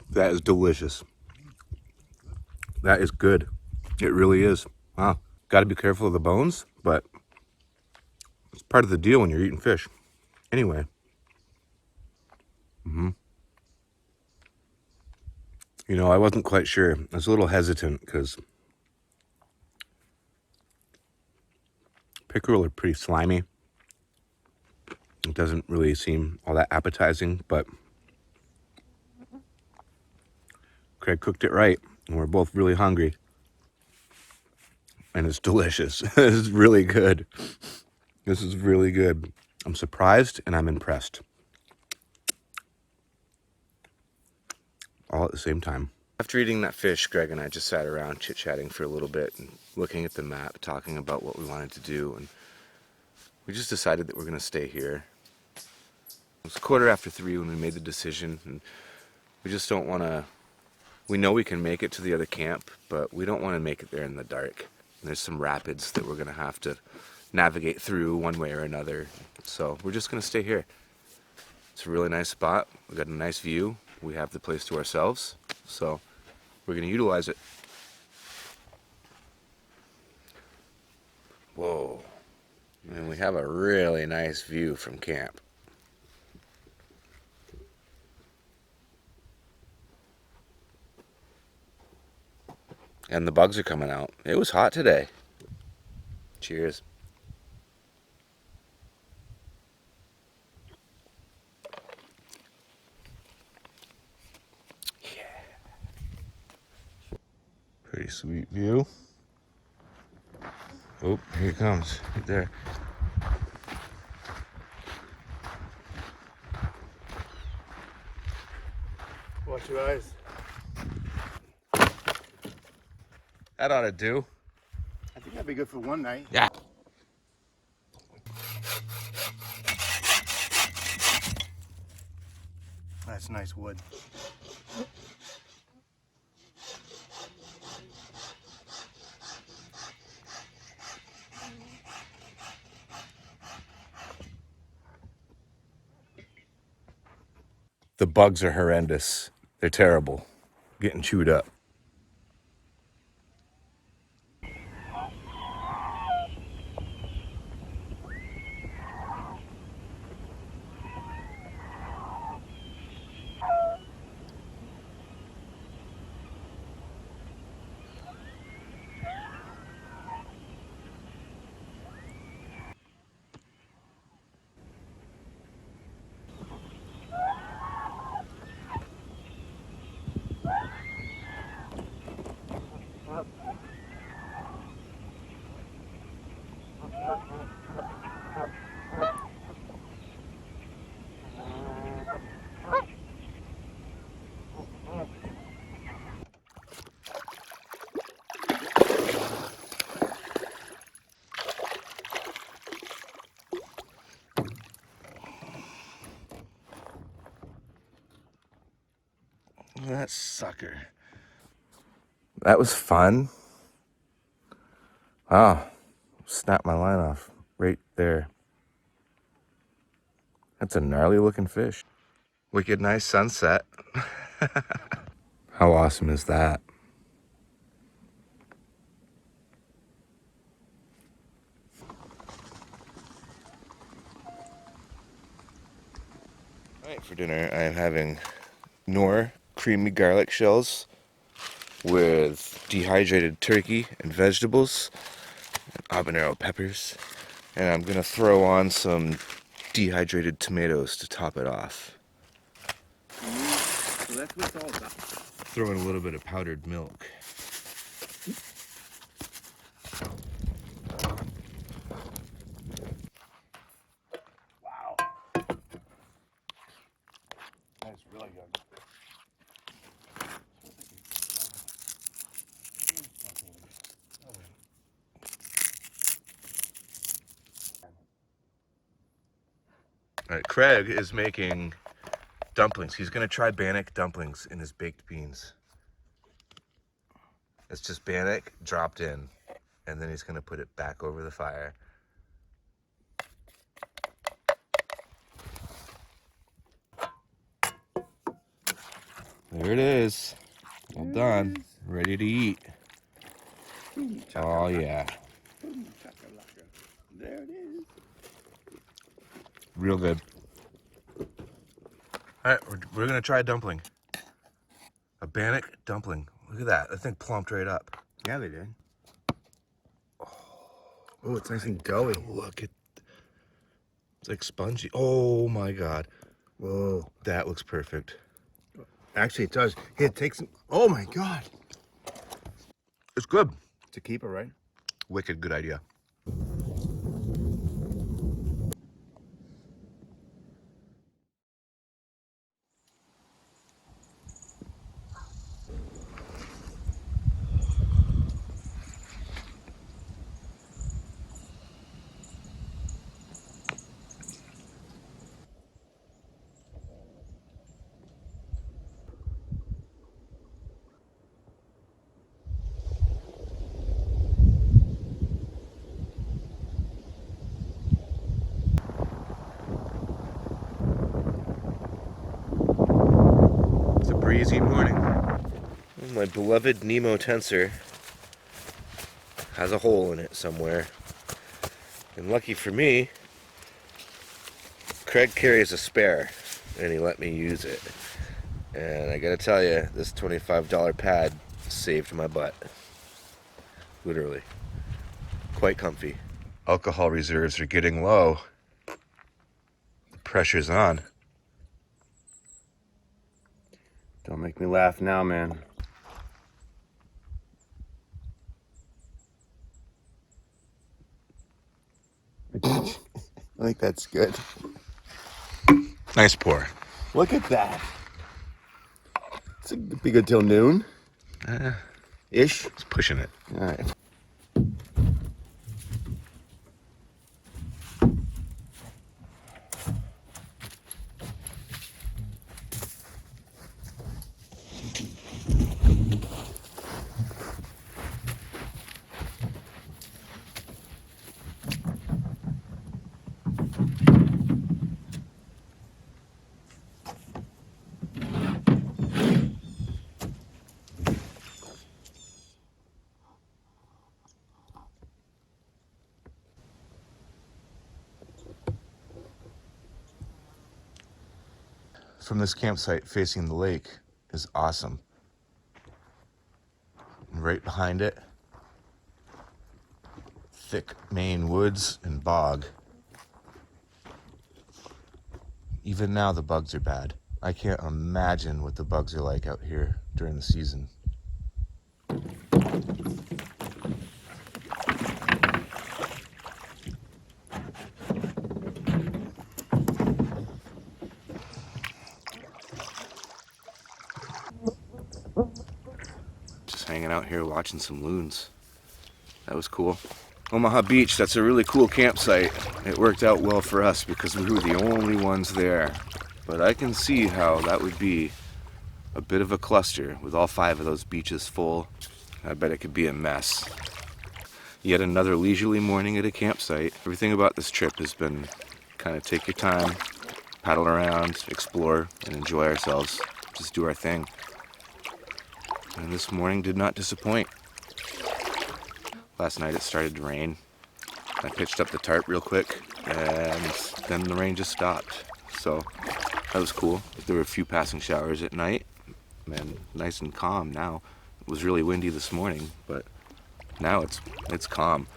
That is delicious. That is good. It really is. Wow. Got to be careful of the bones, but it's part of the deal when you're eating fish. Anyway. You know, I wasn't quite sure. I was a little hesitant because pickerel are pretty slimy. It doesn't really seem all that appetizing, but Craig cooked it right, and we're both really hungry. And it's delicious. It's really good. This is really good. I'm surprised and I'm impressed. All at the same time. After eating that fish, Greg and I just sat around chit-chatting for a little bit and looking at the map, talking about what we wanted to do, and we just decided that we're going to stay here. It was 3:15 when we made the decision, and we just don't want to... We know we can make it to the other camp, but we don't want to make it there in the dark. And there's some rapids that we're going to have to navigate through one way or another, so we're just going to stay here. It's a really nice spot. We got a nice view. We have the place to ourselves, so we're going to utilize it. Whoa, and we have a really nice view from camp. And the bugs are coming out. It was hot today. Cheers. Pretty sweet view. Oh, here it comes. Right there. Watch your eyes. That ought to do. I think that'd be good for one night. Yeah. That's nice wood. The bugs are horrendous. They're terrible. Getting chewed up. That sucker. That was fun. Ah, snapped my line off right there. That's a gnarly looking fish. Wicked nice sunset. How awesome is that? All right, for dinner I am having Knorr creamy garlic shells with dehydrated turkey and vegetables and habanero peppers. And I'm gonna throw on some dehydrated tomatoes to top it off. So that's what it's all about. Throw in a little bit of powdered milk. Wow. That's really good. All right, Craig is making dumplings. He's gonna try bannock dumplings in his baked beans. It's just bannock dropped in, and then he's gonna put it back over the fire. There it is. Well done. Ready to eat. Oh yeah. There it is. Real good. All right, we're gonna try a dumpling. A bannock dumpling. Look at that. That thing plumped right up. Yeah, they did. Oh, it's nice and doughy. Look at. It's like spongy. Oh my God. Whoa. That looks perfect. Actually, it does. Here, take some. Oh my God. It's good. It's a keeper, right? Wicked good idea. It's a breezy morning. My beloved Nemo tensor has a hole in it somewhere. And lucky for me, Craig carries a spare and he let me use it. And I gotta tell you, this $25 pad saved my butt. literally. Quite comfy. Alcohol reserves are getting low. The pressure's on. Don't make me laugh now, man. I think that's good. Nice pour. Look at that. It's be good till noon. Ish. It's pushing it. All right. From this campsite facing the lake is awesome. And right behind it, thick Maine woods and bog. Even now the bugs are bad. I can't imagine what the bugs are like out here during the season. Just hanging out here watching some loons. That was cool. Omaha Beach, that's a really cool campsite. It worked out well for us because we were the only ones there. But I can see how that would be a bit of a cluster with all 5 of those beaches full. I bet it could be a mess. Yet another leisurely morning at a campsite. Everything about this trip has been kind of take your time, paddle around, explore, and enjoy ourselves. Just do our thing. And this morning did not disappoint. Last night it started to rain. I pitched up the tarp real quick, and then the rain just stopped. So that was cool. There were a few passing showers at night, and nice and calm now. It was really windy this morning, but now it's calm.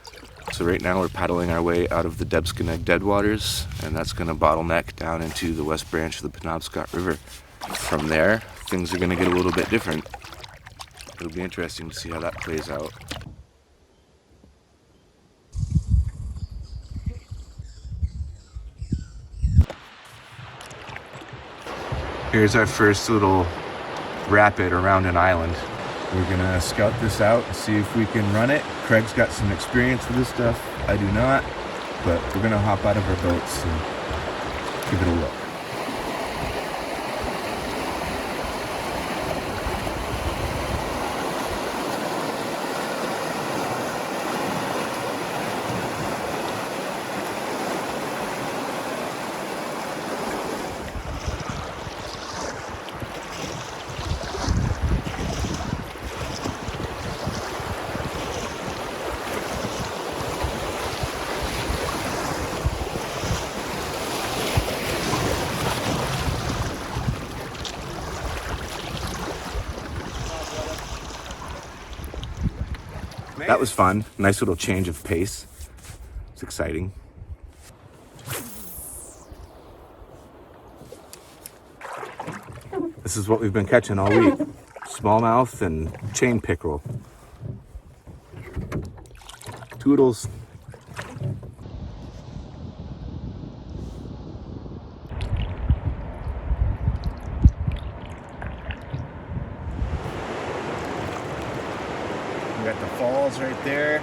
So right now we're paddling our way out of the Debsconeag Deadwaters, and that's going to bottleneck down into the west branch of the Penobscot River. From there, things are going to get a little bit different. It'll be interesting to see how that plays out. Here's our first little rapid around an island. We're gonna scout this out and see if we can run it. Craig's got some experience with this stuff. I do not, but we're gonna hop out of our boats and give it a look. That was fun. Nice little change of pace. It's exciting. This is what we've been catching all week. Smallmouth and chain pickerel. Toodles. We got the falls right there.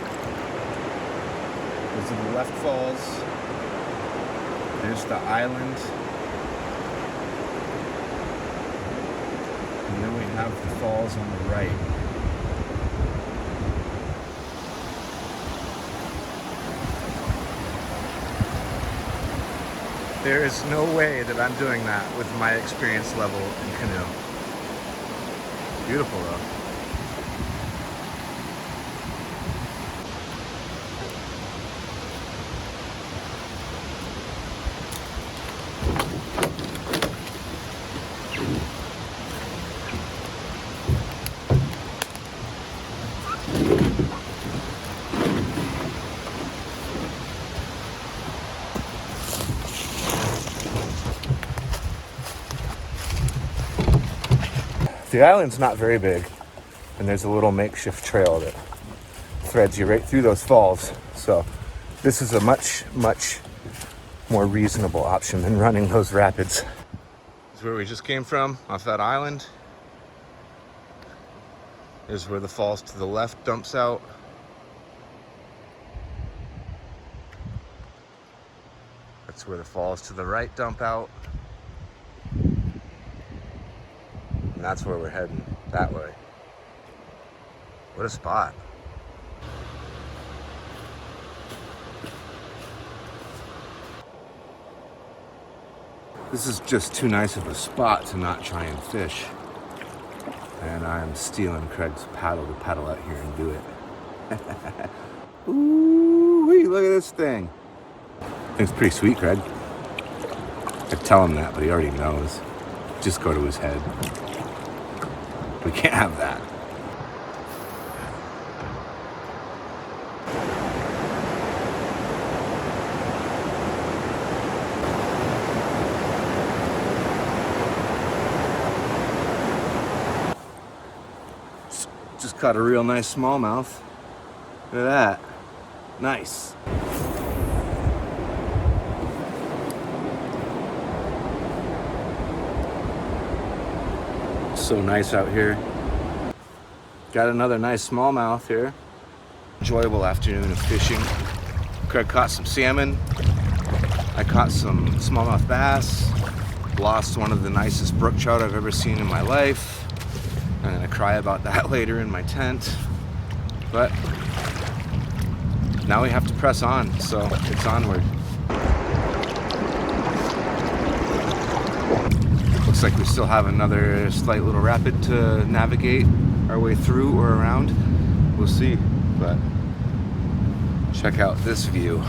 Those are the left falls. There's the island. And then we have the falls on the right. There is no way that I'm doing that with my experience level in canoe. Beautiful though. The island's not very big, and there's a little makeshift trail that threads you right through those falls. So this is a much, much more reasonable option than running those rapids. This is where we just came from, off that island. This is where the falls to the left dumps out. That's where the falls to the right dump out. And that's where we're heading, that way. What a spot. This is just too nice of a spot to not try and fish. And I'm stealing Craig's paddle to paddle out here and do it. Ooh, look at this thing. I think it's pretty sweet, Craig. I tell him that, but he already knows. Just go to his head. We can't have that. Just caught a real nice smallmouth. Look at that. Nice. So nice out here. Got another nice smallmouth here. Enjoyable afternoon of fishing. Craig caught some salmon. I caught some smallmouth bass. Lost one of the nicest brook trout I've ever seen in my life. I'm gonna cry about that later in my tent. But now we have to press on, so it's onward. Looks like we still have another slight little rapid to navigate our way through or around. We'll see, but check out this view.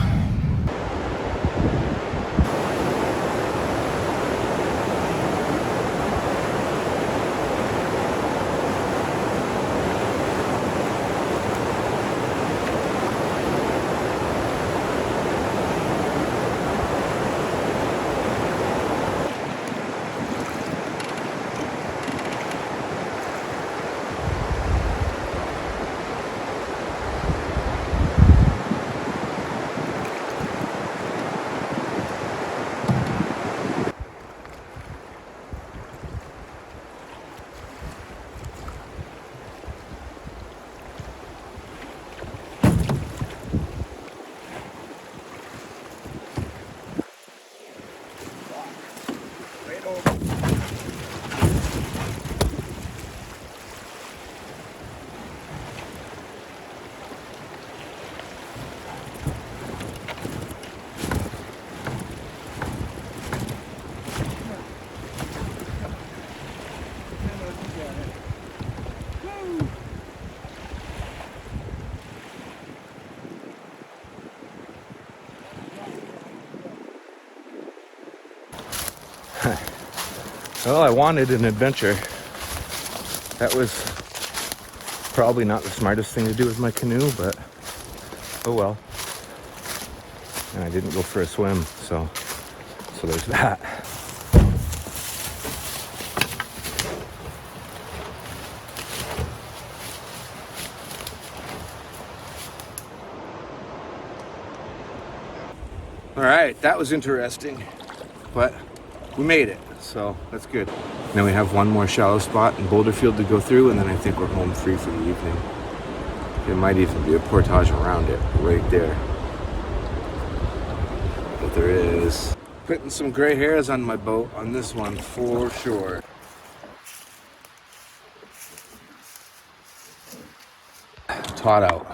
Well, I wanted an adventure. That was probably not the smartest thing to do with my canoe, but oh well. And I didn't go for a swim, so there's that. All right, that was interesting, but we made it, so that's good. Now we have one more shallow spot in Boulder Field to go through, and then I think we're home free for the evening. There might even be a portage around it, right there. But there is. Putting some gray hairs on my boat on this one for sure. Taut out.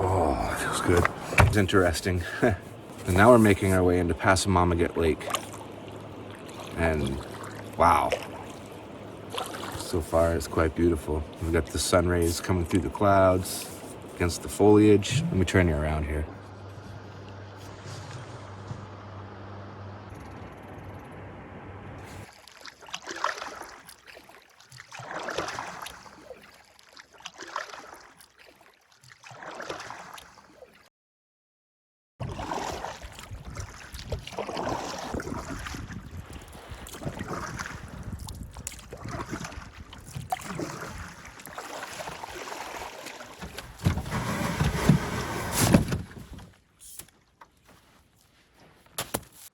Oh, it feels good. It's interesting. And now we're making our way into Passamagamet Lake. And wow. So far it's quite beautiful. We've got the sun rays coming through the clouds against the foliage. Let me turn you around here.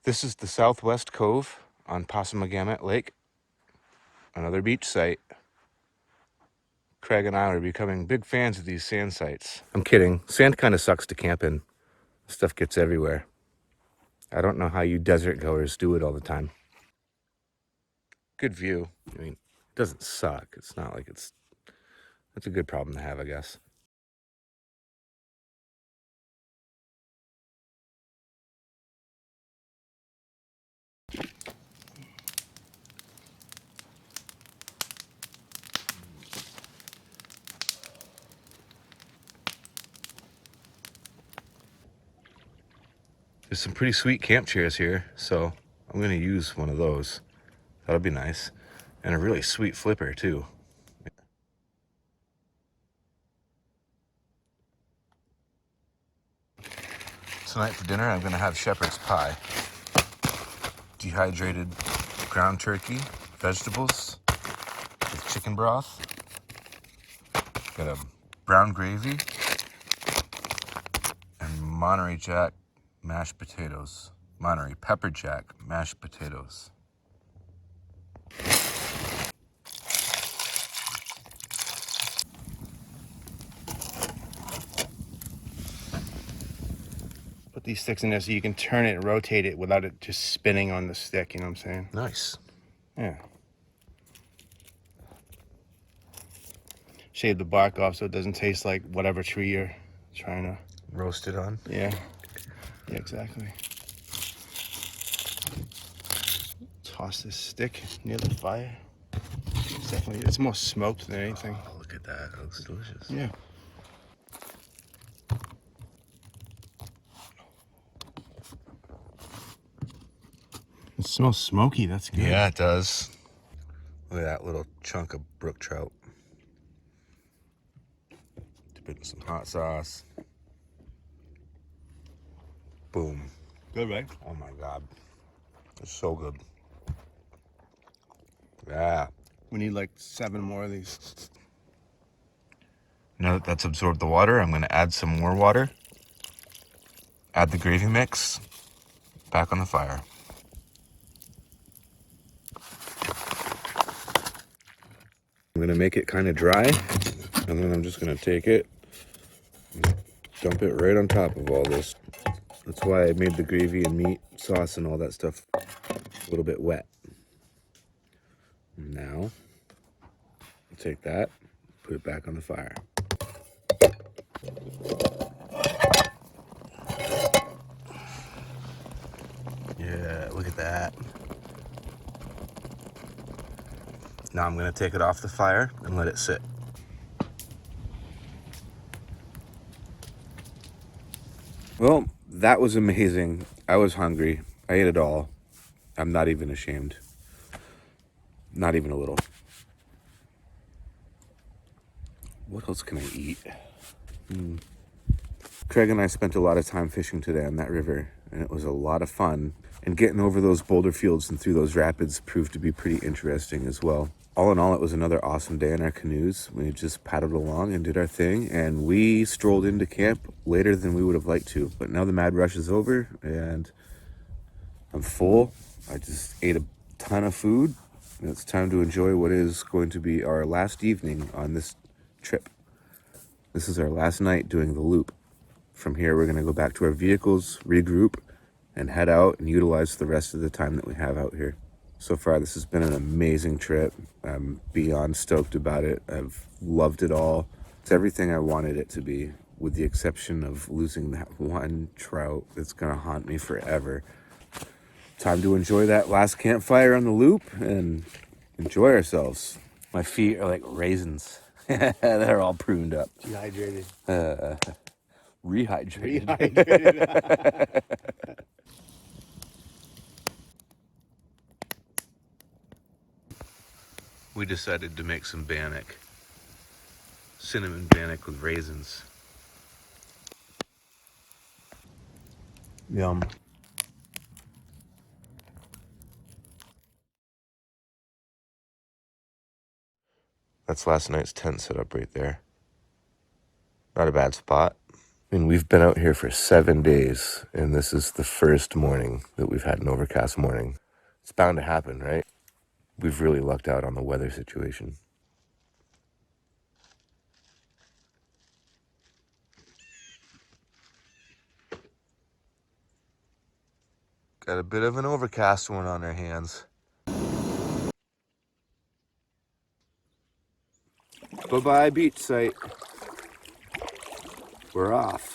This is the southwest cove on Passamagamet Lake, another beach site. Craig and I are becoming big fans of these sand sites. I'm kidding. Sand kind of sucks to camp in. Stuff gets everywhere. I don't know how you desert goers do it all the time. Good view. I mean, it doesn't suck. It's not like it's a good problem to have, I guess. There's some pretty sweet camp chairs here, so I'm gonna use one of those. That'll be nice. And a really sweet flipper too. Tonight for dinner, I'm gonna have shepherd's pie. Dehydrated ground turkey, vegetables with chicken broth. Got a brown gravy and Monterey Jack mashed potatoes. Monterey pepper jack mashed potatoes. Put these sticks in there so you can turn it and rotate it without it just spinning on the stick, you know what I'm saying? Nice. Yeah. Shave the bark off so it doesn't taste like whatever tree you're trying to Roast it on. Yeah. Yeah, exactly. Toss this stick near the fire. It's more smoked than anything. Oh, look at that. That looks delicious. Yeah. It smells smoky. That's good. Yeah, it does. Look at that little chunk of brook trout. Dip it in some hot sauce. Boom. Good, right? Oh my God. It's so good. Yeah. We need like 7 more of these. Now that that's absorbed the water, I'm going to add some more water. Add the gravy mix. Back on the fire. I'm going to make it kind of dry. And then I'm just going to take it and dump it right on top of all this. That's why I made the gravy and meat sauce and all that stuff a little bit wet. Now, I'll take that, put it back on the fire. Yeah, look at that. Now I'm going to take it off the fire and let it sit. Well, that was amazing. I was hungry. I ate it all. I'm not even ashamed. Not even a little. What else can I eat? Craig and I spent a lot of time fishing today on that river, and it was a lot of fun. And getting over those boulder fields and through those rapids proved to be pretty interesting as well. All in all, it was another awesome day in our canoes. We just paddled along and did our thing, and we strolled into camp later than we would have liked to. But now the mad rush is over, and I'm full. I just ate a ton of food, and it's time to enjoy what is going to be our last evening on this trip. This is our last night doing the loop. From here, we're going to go back to our vehicles, regroup, and head out and utilize the rest of the time that we have out here. So far, this has been an amazing trip. I'm beyond stoked about it. I've loved it all. It's everything I wanted it to be, with the exception of losing that one trout that's going to haunt me forever. Time to enjoy that last campfire on the loop and enjoy ourselves. My feet are like raisins. They're all pruned up. Dehydrated. Rehydrated. We decided to make some bannock. Cinnamon bannock with raisins. Yum. That's last night's tent setup right there. Not a bad spot. And we've been out here for 7 days, and this is the first morning that we've had an overcast morning. It's bound to happen, right? We've really lucked out on the weather situation. Got a bit of an overcast one on our hands. Bye-bye beach site. We're off.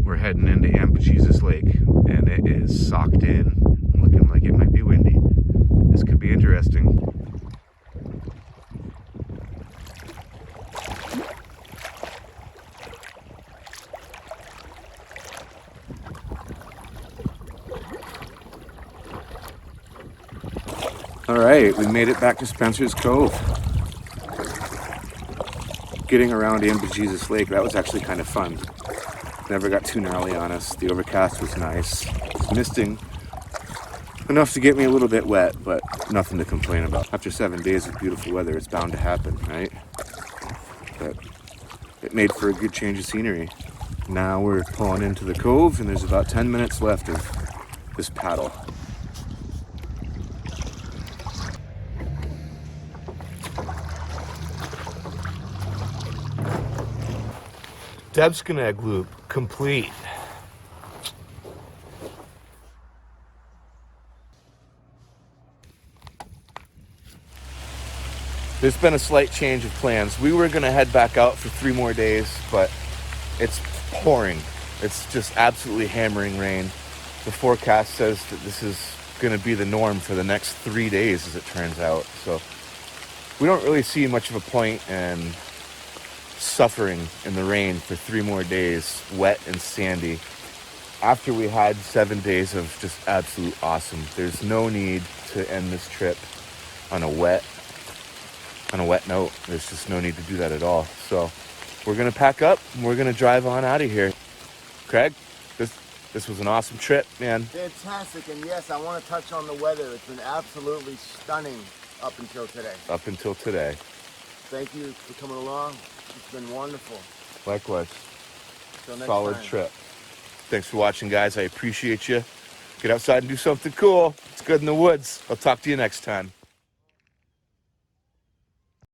We're heading into Ambajejus Lake, and it is socked in, looking like it might be windy. This could be interesting. All right, we made it back to Spencer's Cove. Getting around Ambajejus Lake, that was actually kind of fun. Never got too gnarly on us. The overcast was nice. Misting enough to get me a little bit wet, but nothing to complain about. After 7 days of beautiful weather, it's bound to happen, right? But it made for a good change of scenery. Now we're pulling into the cove, and there's about 10 minutes left of this paddle. Debsconeag loop complete. There's been a slight change of plans. We were gonna head back out for 3 more days, but it's pouring. It's just absolutely hammering rain. The forecast says that this is gonna be the norm for the next 3 days, as it turns out. So we don't really see much of a point in suffering in the rain for 3 more days, wet and sandy. After we had 7 days of just absolute awesome, there's no need to end this trip on a wet note. There's just no need to do that at all. So we're gonna pack up and we're gonna drive on out of here. Craig, this was an awesome trip, man. Fantastic, and yes, I want to touch on the weather. It's been absolutely stunning up until today. Up until today. Thank you for coming along. It's been wonderful. Likewise. Till next Solid time. trip. Thanks for watching, guys. I appreciate you. Get outside and do something cool. It's good in the woods. I'll talk to you next time.